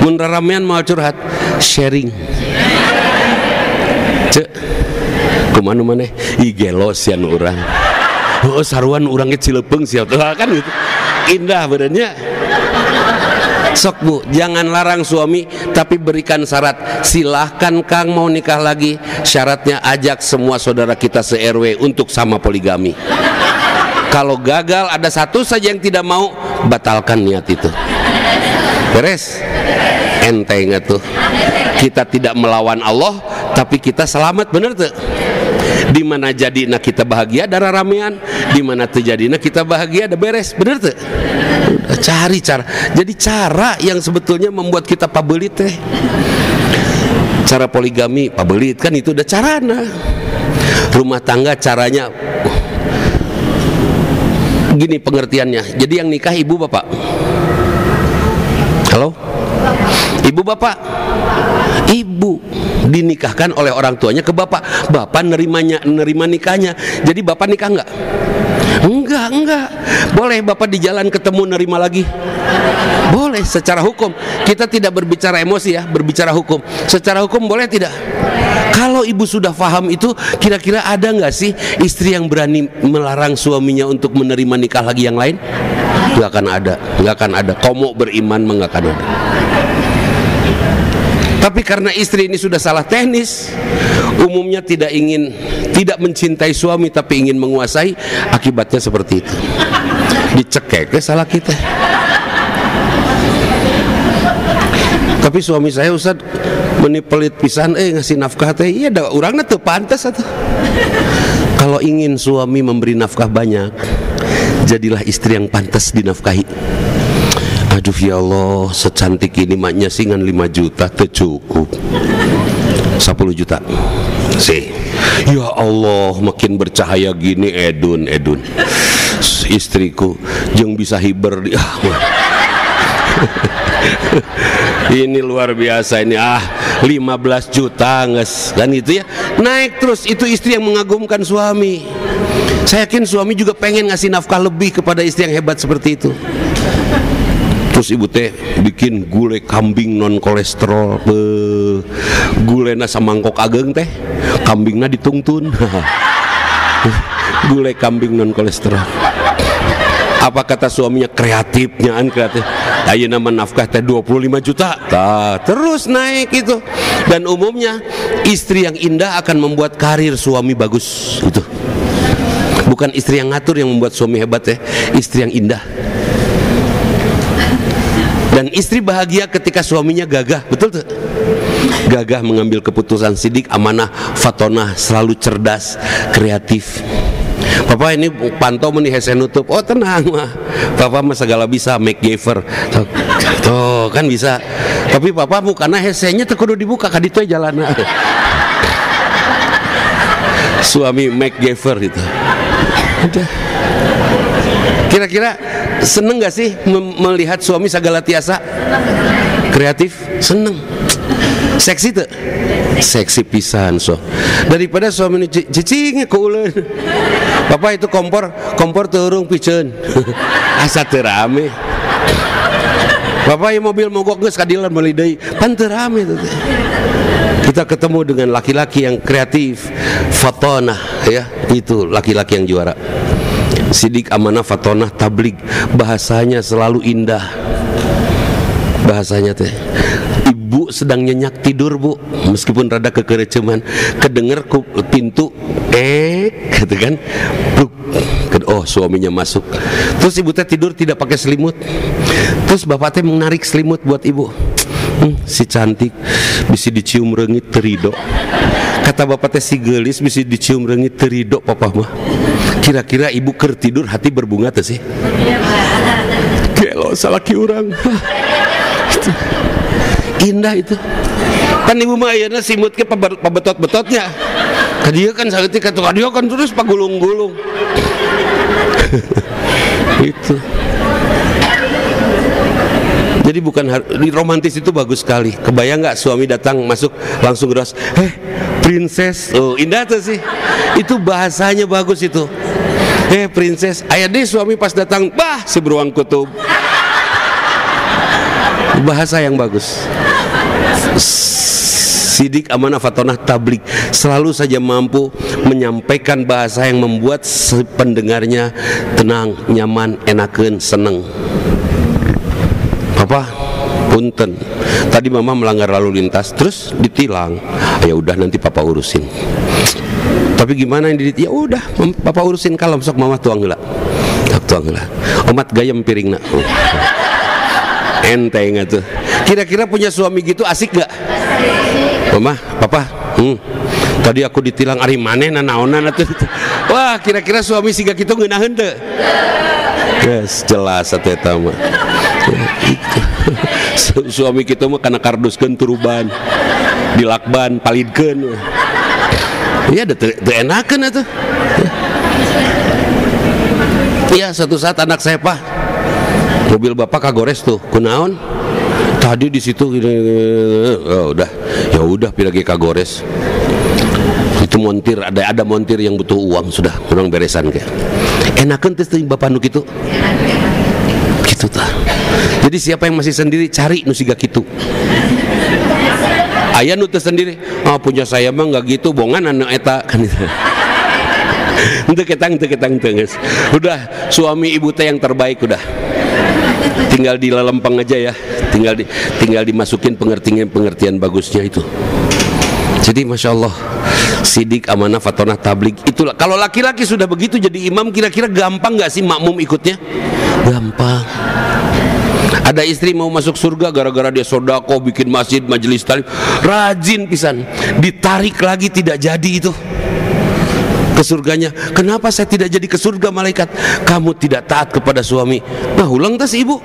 Speaker 2: Mun raramean moal curhat, sharing. Cek. Kumaha maneh? Ih gelos sian urang. Oh, saruan urang ge Cilepeung sia kan gitu. Indah badannya. Sok Bu, jangan larang suami, tapi berikan syarat. Silahkan Kang mau nikah lagi, syaratnya ajak semua saudara kita se-RW untuk sama poligami. Kalau gagal ada satu saja yang tidak mau, batalkan niat itu. Beres? Enteng tuh. Kita tidak melawan Allah, tapi kita selamat, bener tuh. Di mana jadinya kita bahagia darah ramean, di mana terjadinya kita bahagia ada beres, bener tuh. Cari cara. Jadi cara yang sebetulnya membuat kita pabelit teh. Cara poligami pabelit kan itu udah carana. Rumah tangga caranya gini pengertiannya. Jadi yang nikah ibu bapak. Halo? Ibu bapak. Ibu dinikahkan oleh orang tuanya ke bapak. Bapak nerima nikahnya. Jadi bapak nikah enggak? Enggak. Boleh bapak di jalan ketemu nerima lagi? Boleh secara hukum. Kita tidak berbicara emosi ya, berbicara hukum. Secara hukum boleh tidak? Kalau ibu sudah paham itu, kira-kira ada nggak sih istri yang berani melarang suaminya untuk menerima nikah lagi yang lain? Nggak akan ada. Komo beriman nggak akan ada. Tapi karena istri ini sudah salah teknis, umumnya tidak mencintai suami tapi ingin menguasai, akibatnya seperti itu. Dicekek salah kita. Tapi suami saya Ustaz menipelit pisan ngasih nafkah teh, iya da urangna teu pantes atuh. Kalau ingin suami memberi nafkah banyak, jadilah istri yang pantas dinafkahi. Aduh ya Allah, secantik ini maknya singan 5 juta teu cukup. 10 juta sih. Ya Allah, makin bercahaya gini edun. Istriku jeung bisa hiber di ini luar biasa ini 15 juta nges kan itu ya, naik terus. Itu istri yang mengagumkan suami. Saya yakin suami juga pengen ngasih nafkah lebih kepada istri yang hebat seperti itu. Terus ibu teh bikin gulai kambing non kolesterol, gulena samangkok ageng teh, kambingna ditungtun. Gulai kambing non kolesterol. Apa kata suaminya? Kreatifnya kreatif. Ayo nama nafkah teh 25 juta. Terus naik itu. Dan umumnya istri yang indah akan membuat karir suami bagus gitu. Bukan istri yang ngatur yang membuat suami hebat ya, istri yang indah. Dan istri bahagia ketika suaminya gagah, betul tuh? Gagah mengambil keputusan, sidik, amanah, fatonah, selalu cerdas, kreatif. Papa ini pantau meni hese nutup. Oh tenang mah, papa mah segala bisa, MacGyver. Tuh kan bisa. Tapi papa mukana hesenya teu kudu dibuka ka ditu jalanna. Suami MacGyver itu. Udah. Kira-kira seneng gak sih melihat suami segala tiasa? Kreatif? Seneng. Seksi tuh? Seksi pisan so. Daripada suami ini cicing ke uleun. Papa itu kompor turung piceun. Asa teu rame. Papa yang mobil mogok geus ka dealer meuli deui. Pan teu rame tuh. Kita ketemu dengan laki-laki yang kreatif, fatonah ya, itu laki-laki yang juara. Sidik, amanah, fatonah, tablig, bahasanya selalu indah. Bahasanya teh, ibu sedang nyenyak tidur bu, meskipun rada kekereceman, kedenger ku pintu gitu kan, Oh, suaminya masuk. Terus ibu teh tidur tidak pakai selimut. Terus bapak teh menarik selimut buat ibu. Si cantik bisa dicium reungit terido. Kata bapak teh si geulis bisa dicium reungit terido papa mah. Kira-kira ibu keur tidur hati berbunga teh sih? Gelo salaki urang. Indah itu. Kan ibu mah ayeuna simut ke pabetot-betotnya. Kadieu kan saeutik atuh kadieu kan terus pagulung-gulung. Itu. Jadi bukan romantis itu bagus sekali. Kebayang nggak suami datang masuk langsung geras, princess, oh indah tuh sih. Itu bahasanya bagus itu. Princess, ayah deh suami pas datang, bah si beruang kutub. Bahasa yang bagus. Sidik amanah fatonah tablik, selalu saja mampu menyampaikan bahasa yang membuat pendengarnya tenang, nyaman, enakeun, seneng. Papa, punten. Tadi mama melanggar lalu lintas, terus ditilang. Ya udah nanti papa urusin. Tapi gimana yang ya udah, papa urusin kalem sok mama tuang heula. Tuang heula. Omat gayam piringna. Enteng atuh. Kira-kira punya suami gitu asik gak? Mama, papa, tadi aku ditilang ari maneh nanaonan atuh. Wah, kira-kira suami siga kitu ngeunaheun teu? Yes, jelas atuh eta mah. Suami kita mah kana karduskeun turuban, dilakban, palidkeun. Ya teu enakeun atuh. Iya, suatu saat anak saya, Pak, mobil bapak kagores tuh, kunaon? Tadi di situ, oh, ya udah pilih kagores. Itu montir, ada montir yang butuh uang, sudah kurang beresan kayak. Enakeun teh bapak nu kitu. Gitu tah. Jadi siapa yang masih sendiri cari nu siga kitu. Aya nu teu sendiri, punya saya mah enggak gitu, bongan anu eta kan itu. Henteu ketang geus. Udah suami ibu teh yang terbaik udah. Tinggal dilelempeng aja ya. Tinggal dimasukin pengertian bagusnya itu. Jadi masya Allah, sidik amanah fatonah tablik. Itulah kalau laki-laki sudah begitu jadi imam, kira-kira gampang nggak sih makmum ikutnya? Gampang. Ada istri mau masuk surga gara-gara dia sodako bikin masjid majelis talim, rajin pisan, ditarik lagi tidak jadi itu ke surganya. Kenapa saya tidak jadi ke surga malaikat? Kamu tidak taat kepada suami. Nah ulang tas ibu.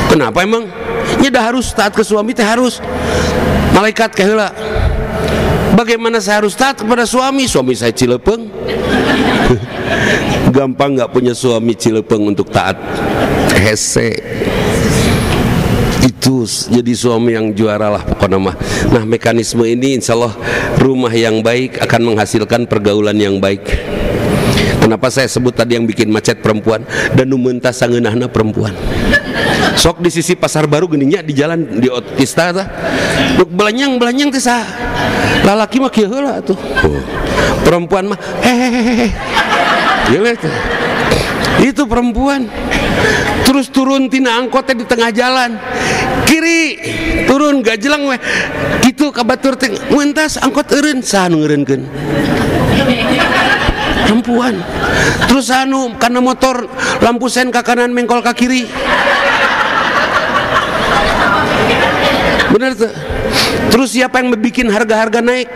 Speaker 2: Kenapa emang? Ya dah harus taat ke suami teh harus. Malaikat kaheula. Bagaimana saya harus taat kepada suami? Suami saya cilepeng. Gampang nggak punya suami cilepeng untuk taat. Hese. Itu jadi suami yang juara lah pokoknya mah. Nah mekanisme ini insya Allah rumah yang baik akan menghasilkan pergaulan yang baik. Kenapa saya sebut tadi yang bikin macet perempuan dan numunta sangeunahna perempuan. Sok di sisi pasar baru geuninnya di jalan di Otista tah. Belanyang teh saha? Lalaki mah kieu heula atuh. Perempuan mah hehehe. Gitu. Itu perempuan. Terus turun tina angkotnya di tengah jalan. Kiri turun gajelang we. Kitu kabatur teh muentas angkot eureun saha nu ngeureunkeun? Perempuan. Terus anu karena motor lampu sen ke kanan mengkol ke kiri. Benar tuh. Terus siapa yang bikin harga-harga naik?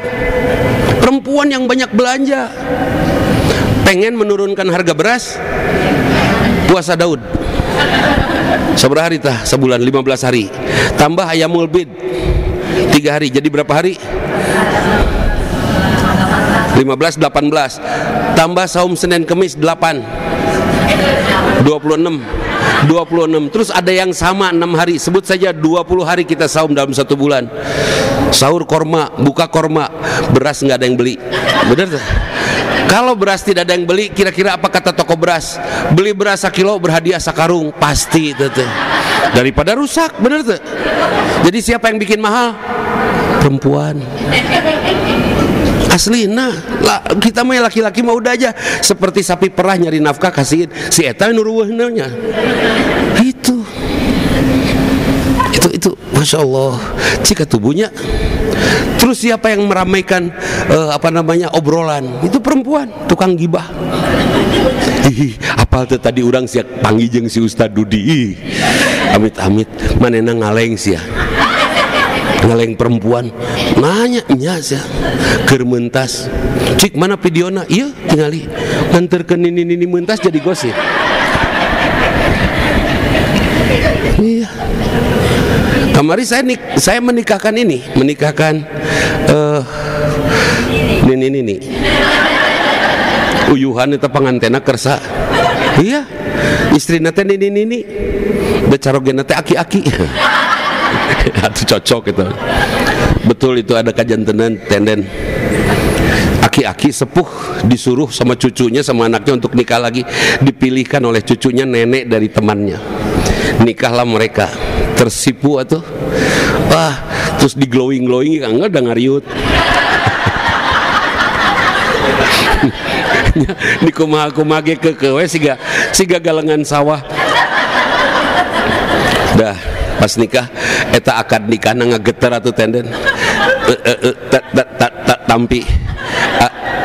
Speaker 2: Perempuan yang banyak belanja. Pengen menurunkan harga beras. Puasa Daud. Seberapa hari tah? Sebulan 15 hari. Tambah ayamul bid 3 hari. Jadi berapa hari? 15, 18. Tambah saum Senin Kemis 8. 26. Terus ada yang sama 6 hari. Sebut saja 20 hari kita saum dalam 1 bulan. Sahur korma, buka korma, beras nggak ada yang beli. Bener tuh? Kalau beras tidak ada yang beli, kira-kira apa kata toko beras? Beli beras 1 kilo berhadiah sakarung, pasti itu tuh. Daripada rusak, bener tuh? Jadi siapa yang bikin mahal? Perempuan. Asli, nah kita mah laki-laki mah udah aja seperti sapi perah nyari nafkah kasihin si eta nuruweunnya. Itu Masya Allah, jika tubuhnya. Terus siapa yang meramaikan obrolan? Itu perempuan, tukang gibah. Apal tuh tadi orang siap panggil jeung si Ustad Dudi. Amit-amit manena ngaleng sia. Ngaleng perempuan. Nanya nya sia keur mentas. Cik mana videona? Iya, tingali. Nganterkeun nini mentas jadi gosip. Iya. Kemarin saya menikahkan nini uyuhan itu pengantena kersa. Iya, istri nate nini becarogen nate aki-aki. Itu cocok itu. Betul itu ada kajantenan tenden aki-aki sepuh disuruh sama cucunya sama anaknya untuk nikah lagi, dipilihkan oleh cucunya nenek dari temannya. Nikahlah mereka, tersipu atuh. Wah, terus di glowing enggak ada ngariut. Di kumaha ge kekewe siga galengan sawah. Dah pas nikah eta akad nikah ngageter atuh tenden. Tampi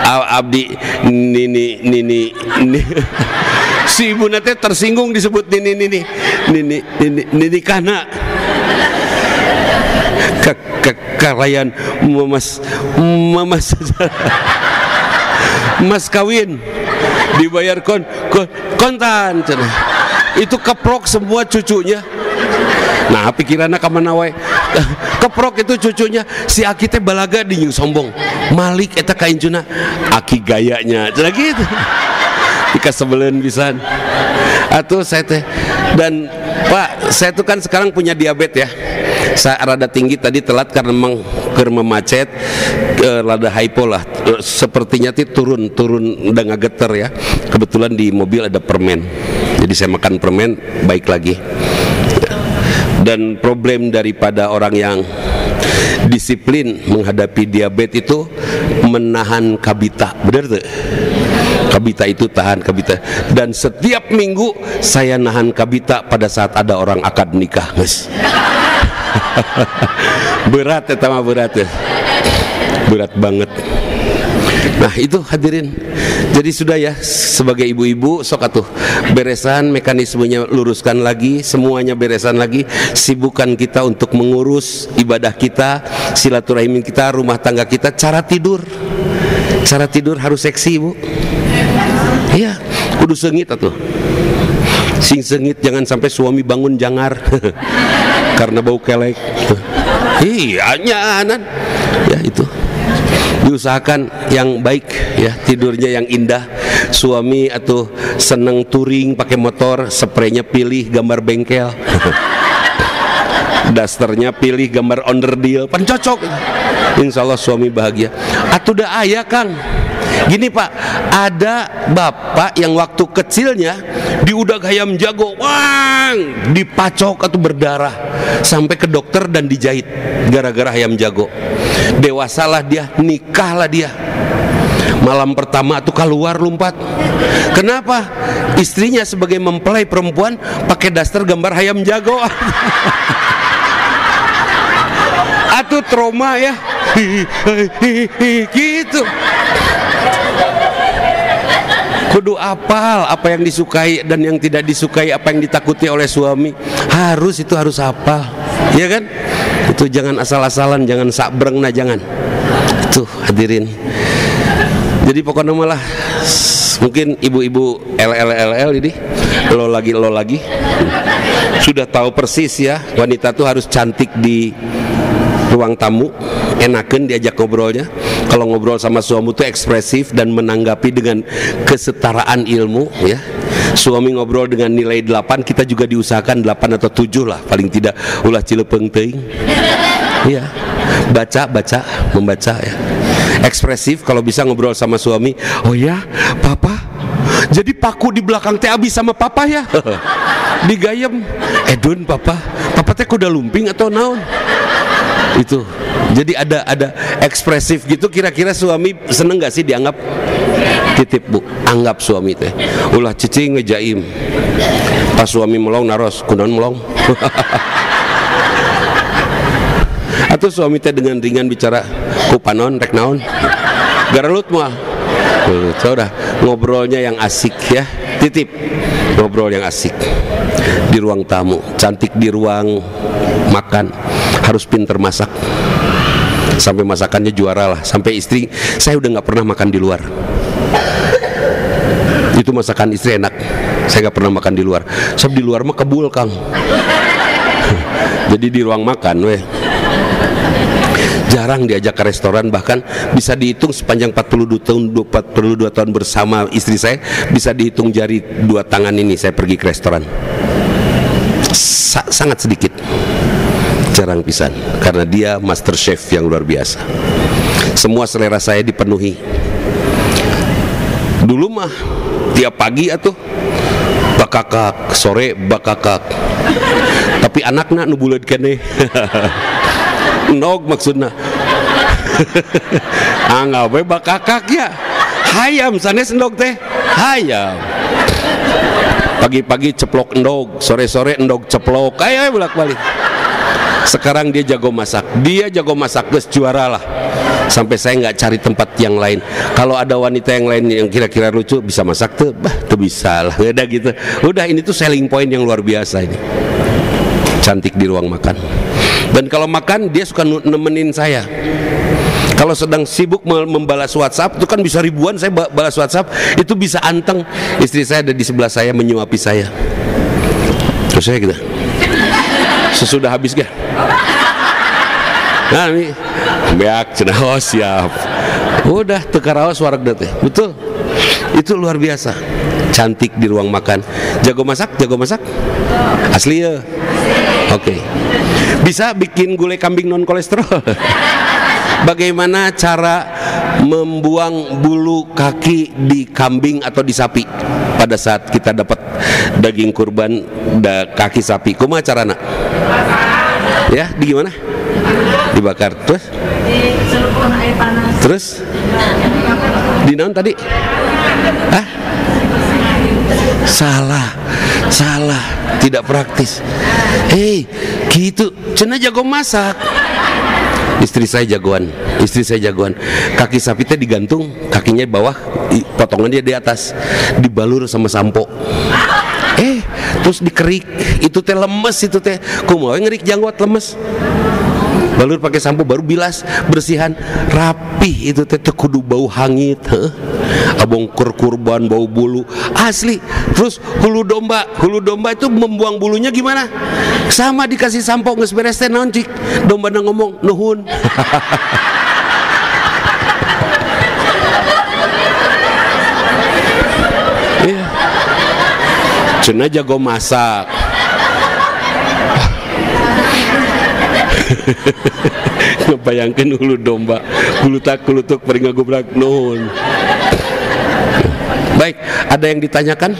Speaker 2: abdi nini si ibu nate tersinggung disebut nini kana kekarayan mas kawin dibayar kontan cenah. Itu keprok semua cucunya. Nah pikirannya kamana wae keprok itu cucunya si Aki teh balaga di sombong Malik eta kainjuna Aki gayanya cenah gitu. Ika sebelen pisan atuh saya teh. Dan Pak, saya tuh kan sekarang punya diabetes ya. Saya rada tinggi tadi telat karena memang memacet, rada hypo lah. Sepertinya turun udah ngageter ya. Kebetulan di mobil ada permen. Jadi saya makan permen baik lagi. Dan problem daripada orang yang disiplin menghadapi diabetes itu menahan kabita, benar tuh? Kabita itu tahan kabita. Dan setiap minggu saya nahan kabita pada saat ada orang akad nikah, guys. Berat ya, sama berat ya. Berat banget. Nah itu hadirin. Jadi sudah ya, sebagai ibu-ibu sok atuh beresan mekanismenya, luruskan lagi, semuanya beresan lagi. Sibukkan kita untuk mengurus ibadah kita, silaturahim kita, rumah tangga kita. Cara tidur harus seksi, Bu. Iya, kudu sengit atuh. Sing sengit jangan sampai suami bangun jangar karena bau kelek. Iya, nyanan. Ya itu. Diusahakan yang baik ya, tidurnya yang indah. Suami atau seneng touring pakai motor, spraynya pilih gambar bengkel. Dasternya pilih gambar onderdil, pan cocok. Insya Allah suami bahagia. Atuh dah ayah Kang. Gini Pak, ada bapak yang waktu kecilnya diudag ayam jago, wang, dipacok atau berdarah sampai ke dokter dan dijahit gara-gara ayam jago. Dewasalah dia, nikahlah dia. Malam pertama tuh keluar lompat. Kenapa? Istrinya sebagai mempelai perempuan pakai daster gambar ayam jago. Atuh trauma ya. Gitu. Kudu apal apa yang disukai dan yang tidak disukai, apa yang ditakuti oleh suami. Harus apal. Ya kan? Itu jangan asal-asalan, jangan sabreng, nah jangan. Itu hadirin. Jadi pokoknya malah mungkin ibu-ibu LL ini lo lagi sudah tahu persis ya, wanita tuh harus cantik di ruang tamu, enakan diajak ngobrolnya. Kalau ngobrol sama suami tuh ekspresif dan menanggapi dengan kesetaraan ilmu ya. Suami ngobrol dengan nilai 8, kita juga diusahakan 8 atau 7 lah paling tidak, ulah cilepeng teuing. Iya. Membaca ya. Ekspresif kalau bisa ngobrol sama suami. Oh ya, papa. Jadi paku di belakang teh abis sama papa ya. Digayem. Edun papa teh kuda lumping atau naon? Itu. Jadi ada ekspresif gitu. Kira-kira suami seneng gak sih dianggap? Titip Bu, anggap suami teh ulah cicing ngejaim. Pas suami melong naros kunaon melong. Itu suami teh dengan ringan bicara, kupanon rek naon, garalut mah. Udah ngobrolnya yang asik ya, titip ngobrol yang asik di ruang tamu, cantik di ruang makan, harus pinter masak, sampai masakannya juara lah, sampai istri saya udah nggak pernah makan di luar. Itu masakan istri enak, saya nggak pernah makan di luar. Sebab di luar mah kebul Kang. Jadi di ruang makan weh. Jarang diajak ke restoran, bahkan bisa dihitung sepanjang 42 tahun bersama istri saya, bisa dihitung jari 2 tangan ini saya pergi ke restoran. Sangat sedikit, jarang pisan, karena dia master chef yang luar biasa. Semua selera saya dipenuhi. Dulu mah tiap pagi atuh bakakak, sore bakakak, tapi anakna nu buleud keneh. Nog maksudna anggap we bakakak ya hayam sanes endog teh hayam. Pagi-pagi ceplok endog, sore-sore endog ceplok, ayo bolak-balik. Sekarang dia jago masak, geus juara lah. Sampai saya nggak cari tempat yang lain. Kalau ada wanita yang lain yang kira-kira lucu bisa masak tuh, tuh bisa lah, udah gitu. Udah, ini tuh selling point yang luar biasa ini. Cantik di ruang makan. Dan kalau makan dia suka nemenin saya. Kalau sedang sibuk membalas WhatsApp itu kan bisa ribuan saya balas WhatsApp, itu bisa anteng istri saya ada di sebelah saya menyuapi saya. Terus saya gitu. Sesudah habis gak? Nah ini beak cenah, oh siap. Udah tekaraos wareg teh. Betul. Itu luar biasa. Cantik di ruang makan. Jago masak? Asli ya. Oke. Bisa bikin gulai kambing non kolesterol. Bagaimana cara membuang bulu kaki di kambing atau di sapi pada saat kita dapat daging kurban kaki sapi? Kumaha carana? Ya, di gimana? Dibakar terus? Dicelupkan air panas. Terus? Di naon tadi? Hah? Salah, tidak praktis. Hei, gitu, cenah jago masak. Istri saya jagoan. Kaki sapi teh digantung, kakinya di bawah, potongannya di atas, dibalur sama sampo. Terus dikerik, itu teh lemes, itu teh kumaha ngerik janggot lemes. Balur pakai sampo, baru bilas, bersihan, rapi, itu teh kudu bau hangit, abong kurban bau bulu asli. Terus hulu domba itu membuang bulunya gimana? Sama dikasih sampo geus beres teh naon cik domba ngomong nuhun. Iya. Cenah jago masak. Ngebayangkan hulu domba, hulutuk pering ngagubrak nuhun. Baik, ada yang ditanyakan?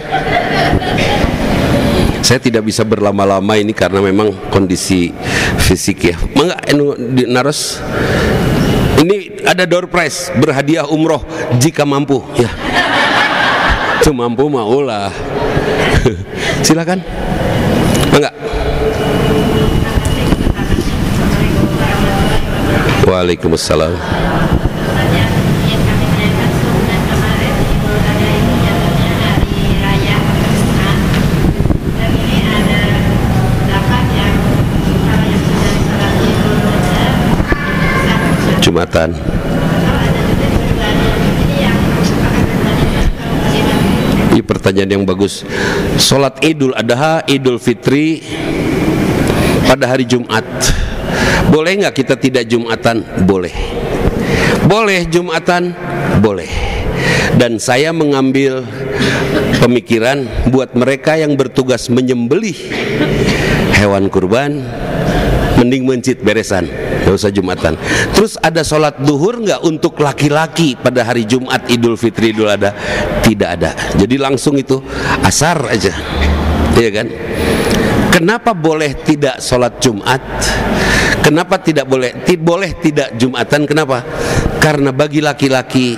Speaker 2: Saya tidak bisa berlama-lama ini karena memang kondisi fisik ya. Mangga naros. Ini ada door prize, berhadiah umroh jika mampu ya. Itu mampu maulah. Silakan. Mangga. Waalaikumsalam. Jumatan. Ini pertanyaan yang bagus. Sholat Idul Adha, Idul Fitri pada hari Jumat, boleh nggak kita tidak Jumatan? Boleh. Boleh Jumatan? Boleh. Dan saya mengambil pemikiran buat mereka yang bertugas menyembelih hewan kurban, mending mencit beresan, gak usah Jumatan. Terus ada sholat duhur nggak untuk laki-laki pada hari Jumat Idul Fitri Idul Adha? Tidak ada. Jadi langsung itu asar aja, iya kan? Kenapa boleh tidak sholat Jumat? Kenapa tidak boleh? Boleh tidak Jumatan? Kenapa? Karena bagi laki-laki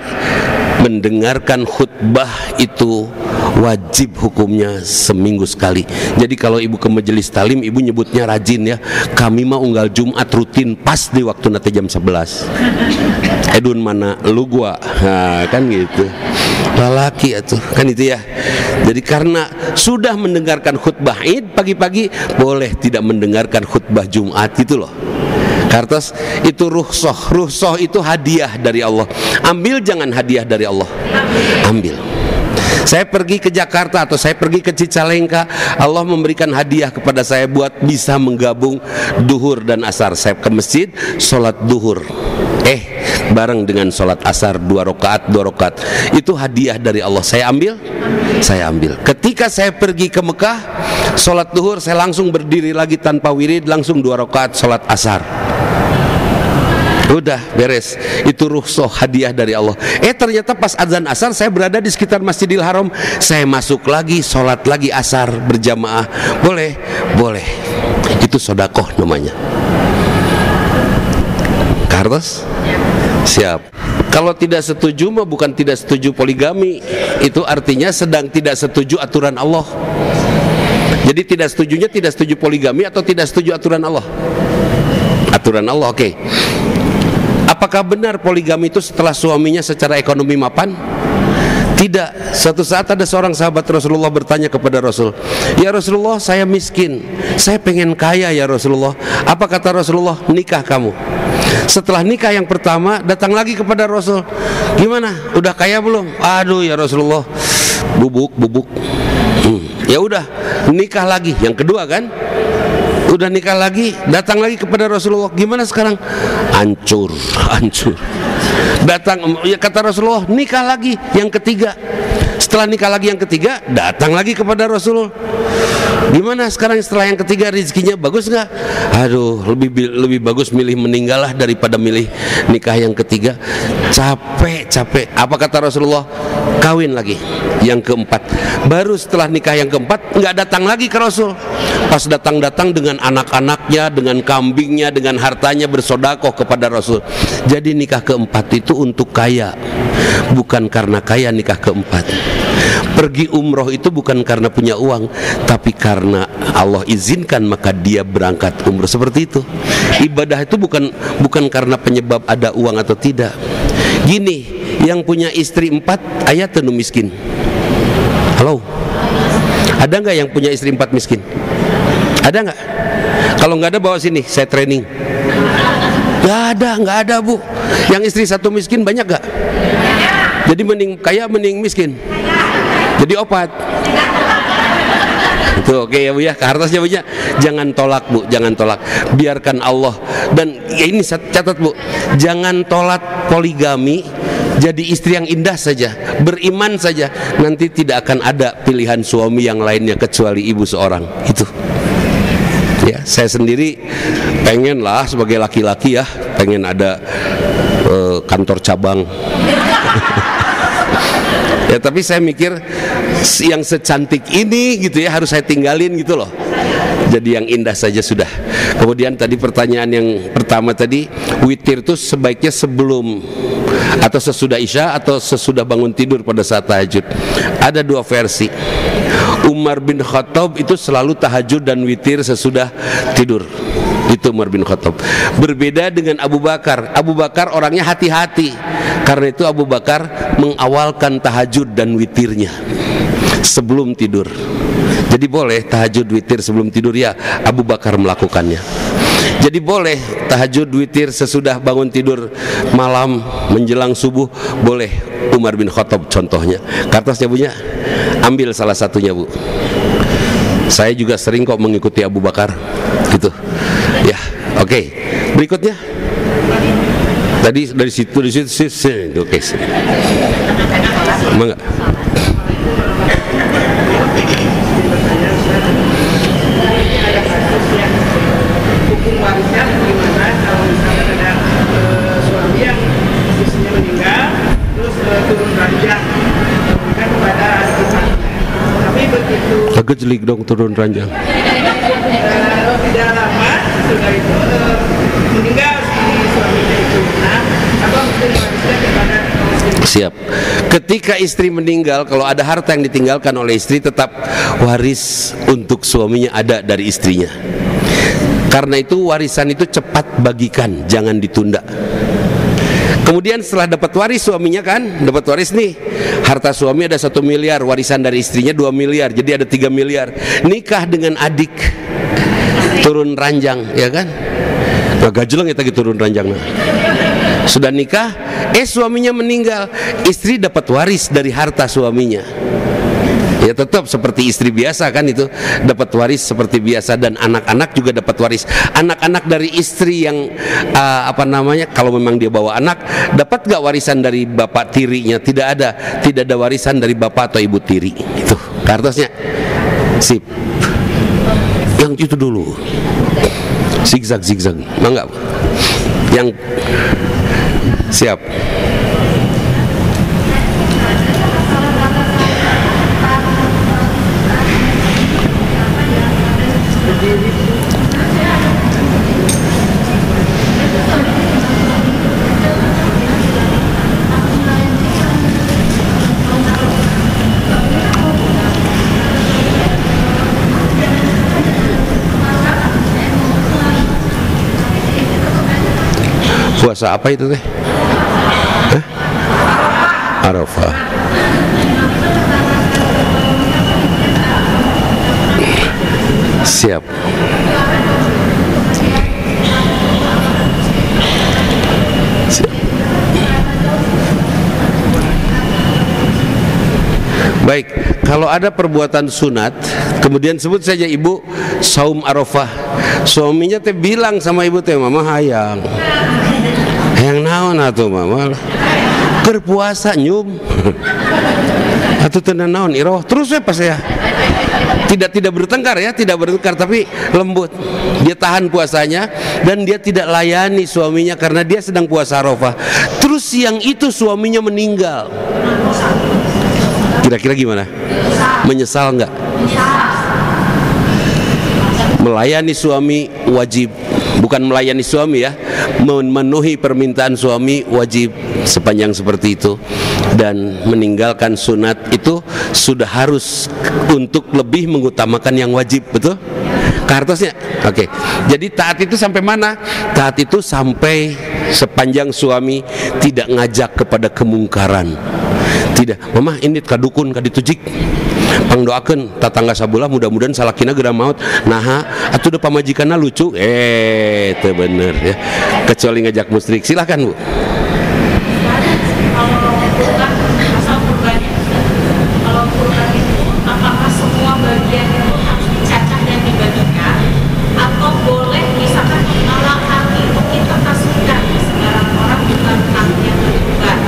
Speaker 2: mendengarkan khutbah itu wajib hukumnya seminggu sekali. Jadi kalau ibu ke majelis talim, ibu nyebutnya rajin ya. Kami mah unggal Jumat rutin pas di waktu nanti jam 11. Edun mana lu gua, nah, kan gitu. Lalaki atuh kan itu ya. Jadi karena sudah mendengarkan khutbah Id pagi-pagi, boleh tidak mendengarkan khutbah Jumat gitu loh. Kartos itu rukhsah itu hadiah dari Allah. Ambil, jangan hadiah dari Allah. Ambil. Saya pergi ke Jakarta atau saya pergi ke Cicalengka, Allah memberikan hadiah kepada saya buat bisa menggabung duhur dan asar. Saya ke masjid, sholat duhur bareng dengan sholat asar 2 rakaat. Itu hadiah dari Allah. Saya ambil. Ketika saya pergi ke Mekah, sholat duhur, saya langsung berdiri lagi tanpa wirid, langsung 2 rakaat sholat asar. Udah beres, itu rukhsah hadiah dari Allah. Ternyata pas azan asar saya berada di sekitar Masjidil Haram, saya masuk lagi, sholat lagi asar berjamaah. Boleh. Itu sodakoh namanya. Kartos? Siap. Kalau tidak setuju mah bukan tidak setuju poligami, itu artinya sedang tidak setuju aturan Allah. Jadi tidak setujunya tidak setuju poligami atau tidak setuju aturan Allah? Aturan Allah, oke. Apakah benar poligami itu setelah suaminya secara ekonomi mapan? Tidak. Suatu saat ada seorang sahabat Rasulullah bertanya kepada Rasul, "Ya Rasulullah, saya miskin, saya pengen kaya ya Rasulullah." Apa kata Rasulullah? "Nikah kamu." Setelah nikah yang pertama, datang lagi kepada Rasul, "Gimana? Udah kaya belum?" "Aduh ya Rasulullah, bubuk." Ya udah, nikah lagi. Yang kedua kan? Udah nikah lagi, datang lagi kepada Rasulullah, "Gimana sekarang?" Hancur. Datang, ya kata Rasulullah, nikah lagi yang ketiga. Setelah nikah lagi yang ketiga, datang lagi kepada Rasulullah, "Gimana sekarang setelah yang ketiga, rezekinya bagus nggak?" "Aduh, lebih bagus milih meninggal lah daripada milih nikah yang ketiga. Capek." Apa kata Rasulullah? "Kawin lagi yang keempat." Baru setelah nikah yang keempat nggak datang lagi ke Rasul. Pas datang dengan anak-anaknya, dengan kambingnya, dengan hartanya bersodakoh kepada Rasul. Jadi nikah keempat itu untuk kaya, bukan karena kaya nikah keempat. Pergi umroh itu bukan karena punya uang, tapi karena Allah izinkan maka dia berangkat umroh. Seperti itu. Ibadah itu bukan karena penyebab ada uang atau tidak. Gini, yang punya istri 4 ayat tenu miskin. Halo, ada nggak yang punya istri 4 miskin? Ada nggak? Kalau nggak ada bawa sini, saya training. Nggak ada bu. Yang istri 1 miskin banyak nggak? Jadi mending kaya mending miskin. Jadi opat. Itu oke ya bu ya, ke hartasnya bu ya. Jangan tolak bu, jangan tolak. Biarkan Allah. Dan ya ini catat bu, jangan tolak poligami. Jadi istri yang indah saja, beriman saja, nanti tidak akan ada pilihan suami yang lainnya kecuali ibu seorang. Itu. Ya, saya sendiri pengen lah sebagai laki-laki ya, pengen ada kantor cabang. Ya, tapi saya mikir yang secantik ini gitu ya harus saya tinggalin gitu loh. Jadi yang indah saja sudah. Kemudian tadi pertanyaan yang pertama tadi, witir itu sebaiknya sebelum atau sesudah Isya atau sesudah bangun tidur pada saat tahajud. Ada 2 versi. Umar bin Khattab itu selalu tahajud dan witir sesudah tidur. Itu Umar bin Khattab. Berbeda dengan Abu Bakar. Abu Bakar orangnya hati-hati. Karena itu Abu Bakar mengawalkan tahajud dan witirnya sebelum tidur. Jadi boleh tahajud witir sebelum tidur ya, Abu Bakar melakukannya. Jadi boleh tahajud witir sesudah bangun tidur malam menjelang subuh, boleh. Umar bin Khattab contohnya. Kertasnya punya, ambil salah satunya bu. Saya juga sering kok mengikuti Abu Bakar gitu. Ya, oke. Berikutnya. Tadi dari situ oke. Emang enggak? Hukum warisnya bagaimana kalau misalnya ada suami yang istrinya meninggal terus turun ranjang kan kepada adik iparnya, tapi begitu agak jelik dong turun ranjang tidak lama sudah itu meninggal si suaminya itu. Nah, apa hukum warisnya kepada siap. ketika istri meninggal, kalau ada harta yang ditinggalkan oleh istri, tetap waris untuk suaminya ada dari istrinya. Karena itu warisan itu cepat bagikan, jangan ditunda. Kemudian setelah dapat waris suaminya kan, dapat waris nih, harta suami ada 1 miliar, warisan dari istrinya 2 miliar, jadi ada 3 miliar. Nikah dengan adik, turun ranjang, ya kan? Gak jeleng kita turun ranjang. Sudah nikah, suaminya meninggal, istri dapat waris dari harta suaminya. Ya tetap seperti istri biasa kan, itu dapat waris seperti biasa, dan anak-anak juga dapat waris. Anak-anak dari istri yang kalau memang dia bawa anak, dapat gak warisan dari bapak tirinya? Tidak ada warisan dari bapak atau ibu tiri. Itu kartusnya. Sip. Yang itu dulu. Zigzag. Mangga. Yang siap. Puasa apa itu teh? Arafah. Siap. Baik, kalau ada perbuatan sunat, kemudian sebut saja ibu saum Arafah, suaminya teh bilang sama ibu teh, mama hayang naon atuh mama, keur puasa nyum atuh teu naon iroh, terus we pas ya. Tidak bertengkar ya, tidak bertengkar, tapi lembut. Dia tahan puasanya dan dia tidak layani suaminya karena dia sedang puasa Arafah. Terus siang itu suaminya meninggal. Kira-kira gimana? Menyesal nggak? Melayani suami wajib, bukan melayani suami ya, memenuhi permintaan suami wajib sepanjang seperti itu, dan meninggalkan sunat itu sudah harus untuk lebih mengutamakan yang wajib, betul? Kartusnya, oke. Jadi taat itu sampai mana? Taat itu sampai sepanjang suami tidak ngajak kepada kemungkaran. Tidak, mama ini kadukun kaditujik, pangdoakeun tatangga sabelah mudah-mudahan salakina geura maot. Nah, atuh da pamajikanna lucu. Teu bener ya. Kecuali ngajak musyrik. Silakan, Bu.
Speaker 3: Kalau kurban itu apakah semua bagian itu harus dicacah dan dibagikan, atau boleh misalkan malah kaki itu kita kasihkan ke sembarang orang, bukan kaki yang berkurban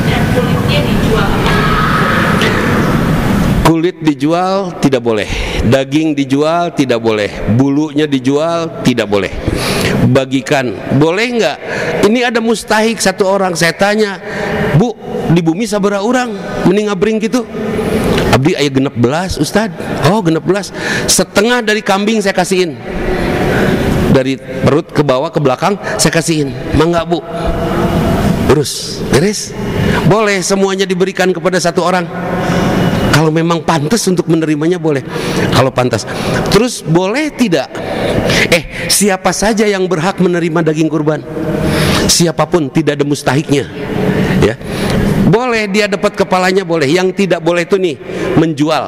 Speaker 3: dan kulitnya dijual?
Speaker 2: Kulit dijual tidak boleh, daging dijual tidak boleh, bulunya dijual tidak boleh. Bagikan boleh nggak? Ini ada mustahik satu orang, saya tanya, Bu, di bumi sabaraha urang mending ngabring gitu? Abdi aya 16 Ustad. Oh 16, setengah dari kambing saya kasihin, dari perut ke bawah ke belakang saya kasihin. Mangga Bu, urus beres. Boleh semuanya diberikan kepada satu orang. Kalau memang pantas untuk menerimanya boleh. Kalau pantas. Terus boleh tidak? Siapa saja yang berhak menerima daging kurban? Siapapun, tidak ada mustahiknya. Ya. Boleh dia dapat kepalanya, boleh. Yang tidak boleh itu nih, menjual.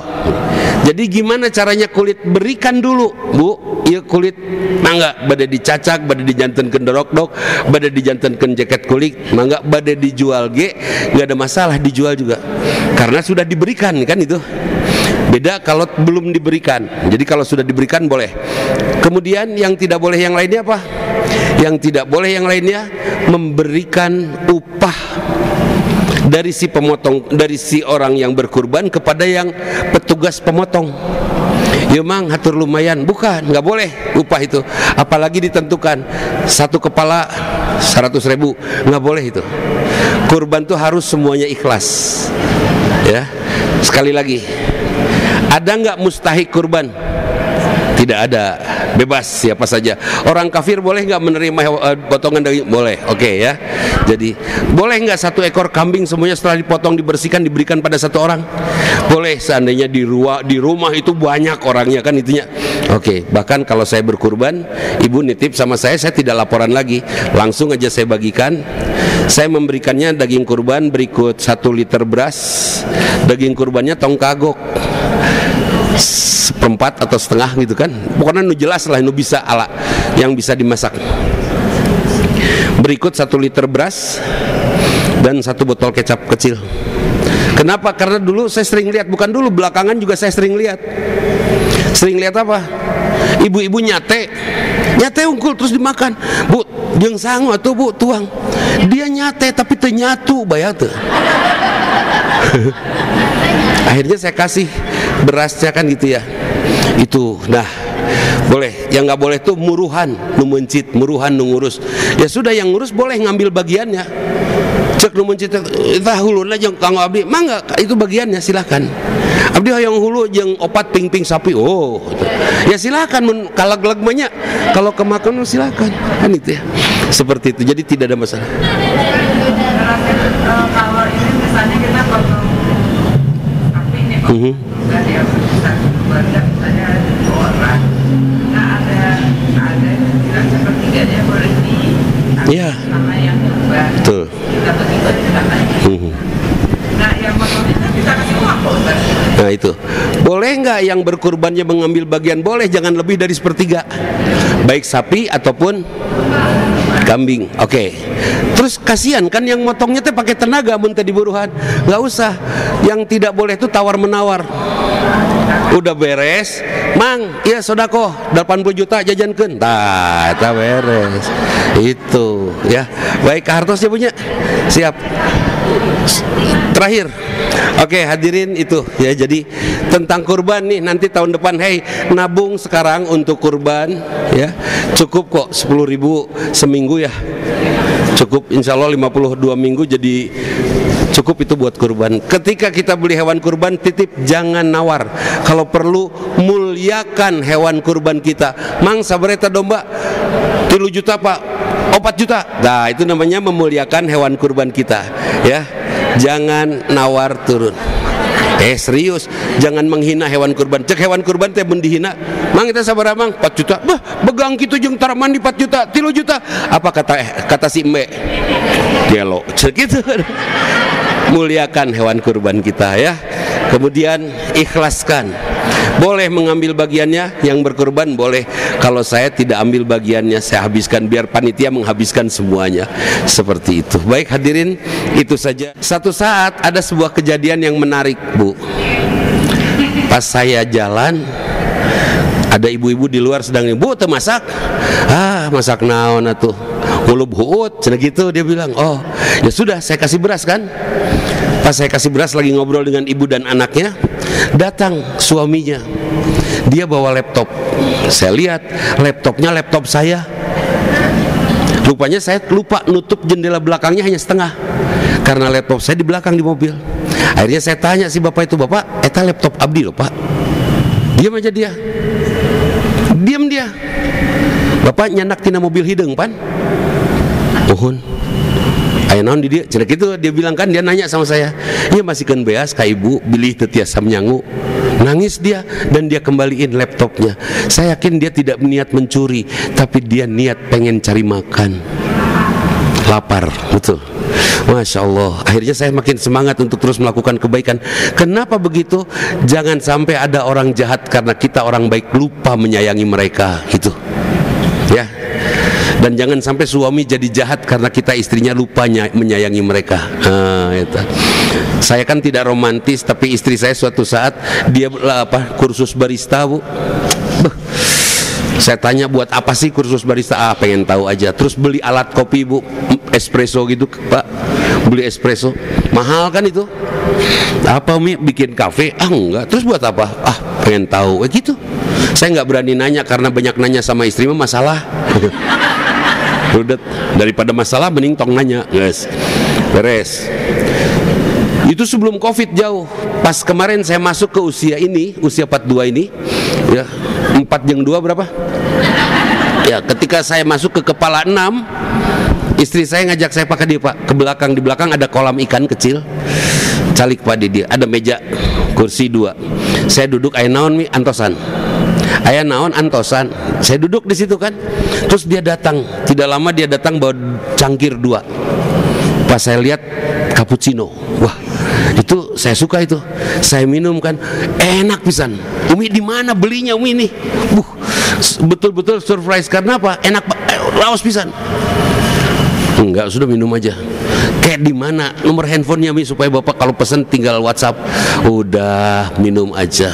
Speaker 2: Jadi gimana caranya? Kulit berikan dulu, Bu. Iya kulit mangga bade dicacak, bade dijantenkeun dorok-dok, bade dijantenkeun jaket kulit, mangga bade dijual ge, nggak ada masalah dijual juga. Karena sudah diberikan kan itu. Beda kalau belum diberikan. Jadi kalau sudah diberikan boleh. Kemudian yang tidak boleh yang lainnya apa? Yang tidak boleh yang lainnya memberikan upah dari si pemotong, dari si orang yang berkurban kepada yang petugas pemotong. Ya mang hatur lumayan, bukan, nggak boleh upah itu. Apalagi ditentukan satu kepala 100.000, nggak boleh itu. Kurban tuh harus semuanya ikhlas. Ya, sekali lagi, ada nggak mustahik kurban? Tidak ada, bebas siapa saja. Orang kafir boleh nggak menerima potongan daging? Boleh, oke ya. Jadi boleh nggak 1 ekor kambing semuanya setelah dipotong dibersihkan diberikan pada 1 orang? Boleh, seandainya di rumah itu banyak orangnya kan itunya. Oke, bahkan kalau saya berkurban, ibu nitip sama saya tidak laporan lagi, langsung aja saya bagikan. Saya memberikannya daging kurban berikut 1 liter beras, daging kurbannya tong kagok 1/4 atau setengah gitu kan, pokoknya nu jelas lah, nu bisa ala yang bisa dimasak. Berikut 1 liter beras dan 1 botol kecap kecil. Kenapa? Karena dulu saya sering lihat, bukan dulu, belakangan juga saya sering lihat apa? Ibu-ibu nyate unggul terus dimakan. Bu, jeung sangu atuh Bu, tuang. Dia nyate tapi teu nyatu, bayar teu. Akhirnya saya kasih berasnya kan gitu ya. Itu, nah boleh. Yang nggak boleh tuh muruhan, nu mencit, muruhan nu ngurus. Ya sudah, yang ngurus boleh ngambil bagiannya. Cek nu mencit, tah huluna jeung kanggo abdi, mangga itu bagiannya, silahkan. Abdi hoyong hulu jeung opat ping-ping sapi, oh ya silahkan, mun kalag-lag banyak, kalau kemakan silahkan, kan itu ya. Seperti itu, jadi tidak ada masalah.
Speaker 3: Kalau ini misalnya kita potong sapi nih, kan ya keluarga misalnya 2 orang, nah ada yang sepertiganya boleh di sama yang kurban,
Speaker 2: betul.
Speaker 3: kita bagi-bagi katanya. Nah yang potong itu kita kasih uang kok.
Speaker 2: Nah itu, boleh nggak yang berkurbannya mengambil bagian? Boleh, jangan lebih dari 1/3, baik sapi ataupun kambing. Oke. Terus kasihan kan yang motongnya teh pakai tenaga, mun teh diburuhan. Nggak usah. Yang tidak boleh itu tawar menawar. Udah beres, Mang, iya sodako 80 juta jajankeun. Tah, eta beres. Itu ya. Baik, Hartos ya punya. Siap. Terakhir. Oke, hadirin itu ya, jadi tentang kurban nih, nanti tahun depan nabung sekarang untuk kurban ya. Cukup kok 10.000 seminggu ya. Cukup, insya Allah 52 minggu, jadi cukup itu buat kurban. Ketika kita beli hewan kurban, titip jangan nawar. Kalau perlu muliakan hewan kurban kita. Mang sabareta domba 3 juta Pak, 4 juta. Nah itu namanya memuliakan hewan kurban kita ya. Jangan nawar turun. Serius, jangan menghina hewan kurban. Cek hewan kurban teh mun dihina, Mang kita sabaraha Mang? 4 juta. Bah, begang kitu jeung tar mandi 4 juta, 3 juta. Apa kata si Mbak? Gelo. Cek gitu. Muliakan hewan kurban kita ya. Kemudian ikhlaskan. Boleh mengambil bagiannya, yang berkurban boleh. Kalau saya tidak ambil bagiannya, saya habiskan, biar panitia menghabiskan semuanya. Seperti itu. Baik hadirin, itu saja. Satu saat ada sebuah kejadian yang menarik, Bu. Pas saya jalan, ada ibu-ibu di luar sedang, Bu, teu masak? Masak naon atuh? Ngulub huut, cenah gitu dia bilang. Oh, ya sudah, saya kasih beras kan. Pas saya kasih beras, lagi ngobrol dengan ibu dan anaknya, datang suaminya. Dia bawa laptop. Saya lihat laptopnya laptop saya. Rupanya saya lupa nutup jendela belakangnya hanya setengah, karena laptop saya di belakang di mobil. Akhirnya saya tanya si bapak itu, Bapak, eta laptop abdi loh Pak. Diam aja dia. Diam dia. Bapak nyanak tina mobil hideung pan. Mohon. Aya naon di dia? Cenah kitu dia bilang kan, dia nanya sama saya. Iya masihkeun beas ka ibu, bilih teu tiasa nyangu. Nangis dia dan dia kembaliin laptopnya. Saya yakin dia tidak niat mencuri, tapi dia niat pengen cari makan. Lapar, betul. Masya Allah. Akhirnya saya makin semangat untuk terus melakukan kebaikan. Kenapa begitu? Jangan sampai ada orang jahat karena kita orang baik lupa menyayangi mereka, gitu. Ya. Dan jangan sampai suami jadi jahat karena kita istrinya lupa menyayangi mereka. Itu. Saya kan tidak romantis, tapi istri saya suatu saat dia kursus barista, Bu. Saya tanya, buat apa sih kursus barista? Pengen tahu aja. Terus beli alat kopi, Bu, espresso gitu, Pak. Beli espresso, mahal kan itu? Apa Umi bikin kafe? Enggak. Terus buat apa? Pengen tahu. Gitu. Saya nggak berani nanya karena banyak nanya sama istri mah masalah. Udah, daripada masalah mending tong nanya, guys. Beres. Itu sebelum Covid jauh. Pas kemarin saya masuk ke usia ini, usia 42 ini, Ya, 4 jeng 2 berapa? Ya, ketika saya masuk ke kepala 6, istri saya ngajak saya pakai dia, Pak, ke belakang. Di belakang ada kolam ikan kecil. Calik Pak dia, ada meja, kursi 2. Saya duduk, aya naon mi antosan. Aya naon antosan. Saya duduk di situ kan. Terus dia datang, tidak lama dia datang bawa cangkir 2. Pas saya lihat cappuccino. Wah, itu saya suka itu. Saya minum kan, enak pisan. Umi di mana belinya Umi ini? Betul-betul surprise karena apa? Enak, laos pisan. Enggak, sudah minum aja. Kayak di mana nomor handphonenya Mi supaya Bapak kalau pesan tinggal WhatsApp. Udah, minum aja.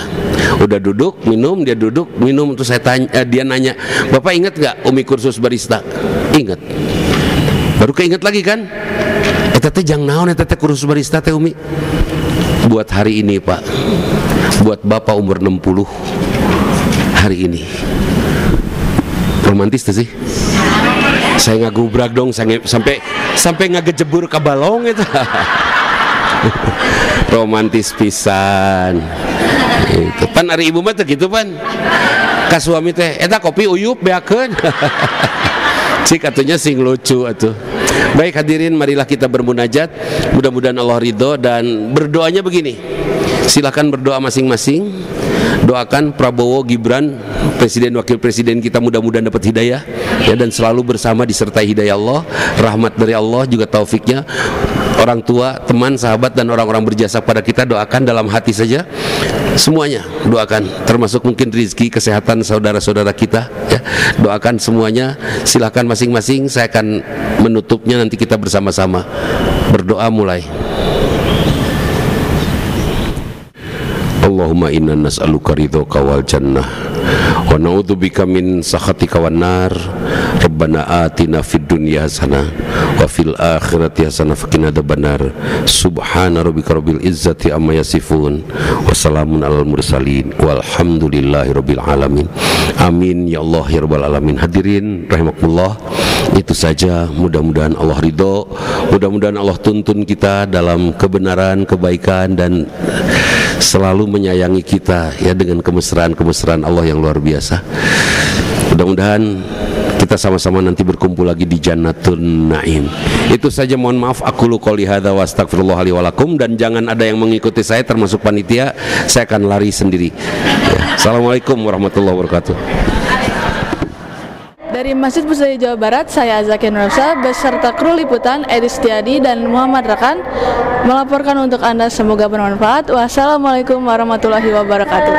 Speaker 2: Udah duduk, minum, dia duduk, minum. Terus saya tanya, dia nanya, Bapak ingat nggak Umi kursus barista? Ingat. Baru keinget lagi kan? Tete jangan naon, tete kursus barista teh Umi. Buat hari ini Pak, buat Bapak umur 60 hari ini. Romantis tuh sih. Saya ngagubrak dong, sampai ngagejebur ke balong itu. Romantis pisan. Itu pan ari ibu mah teh gitu pan. Ka suami teh eta kopi uyup beakeun. Cik atunya sing lucu atuh. Baik hadirin, marilah kita bermunajat. Mudah-mudahan Allah ridho, dan berdoanya begini. Silakan berdoa masing-masing. Doakan Prabowo Gibran, presiden wakil presiden kita, mudah-mudahan dapat hidayah ya, dan selalu bersama disertai hidayah Allah, rahmat dari Allah juga taufiknya. Orang tua, teman, sahabat, dan orang-orang berjasa pada kita, doakan dalam hati saja. Semuanya doakan, termasuk mungkin rizki, kesehatan saudara-saudara kita ya. Doakan semuanya. Silakan masing-masing. Saya akan menutupnya, nanti kita bersama-sama berdoa mulai. Allahumma inna nas'aluka ridhoka wal jannah wa na'udzubika min sakhatika wan nar. Rabbana atina fid dunya hasanah wa fil akhirati hasanah wa qina adzabannar. Subhana rabbika rabbil izzati amma yasifun wa salamun alal mursalin walhamdulillahi rabbil alamin. Amin ya Allah ya rabbal alamin. Hadirin rahimakumullah, itu saja. Mudah-mudahan Allah ridho, mudah-mudahan Allah tuntun kita dalam kebenaran, kebaikan, dan selalu menyayangi kita ya, dengan kemesraan-kemesraan Allah yang luar biasa. Mudah-mudahan kita sama-sama nanti berkumpul lagi di Jannatun Naim. Itu saja, mohon maaf. Aku qouli hadza wa astaghfirullah li wa lakum, dan jangan ada yang mengikuti saya termasuk panitia. Saya akan lari sendiri ya. Assalamualaikum warahmatullahi wabarakatuh.
Speaker 1: Dari Masjid Pusdai Jawa Barat, saya Zakia Nurafsa beserta kru liputan Edi Setiadi dan Muhammad Rakan melaporkan untuk Anda, semoga bermanfaat. Wassalamualaikum warahmatullahi wabarakatuh.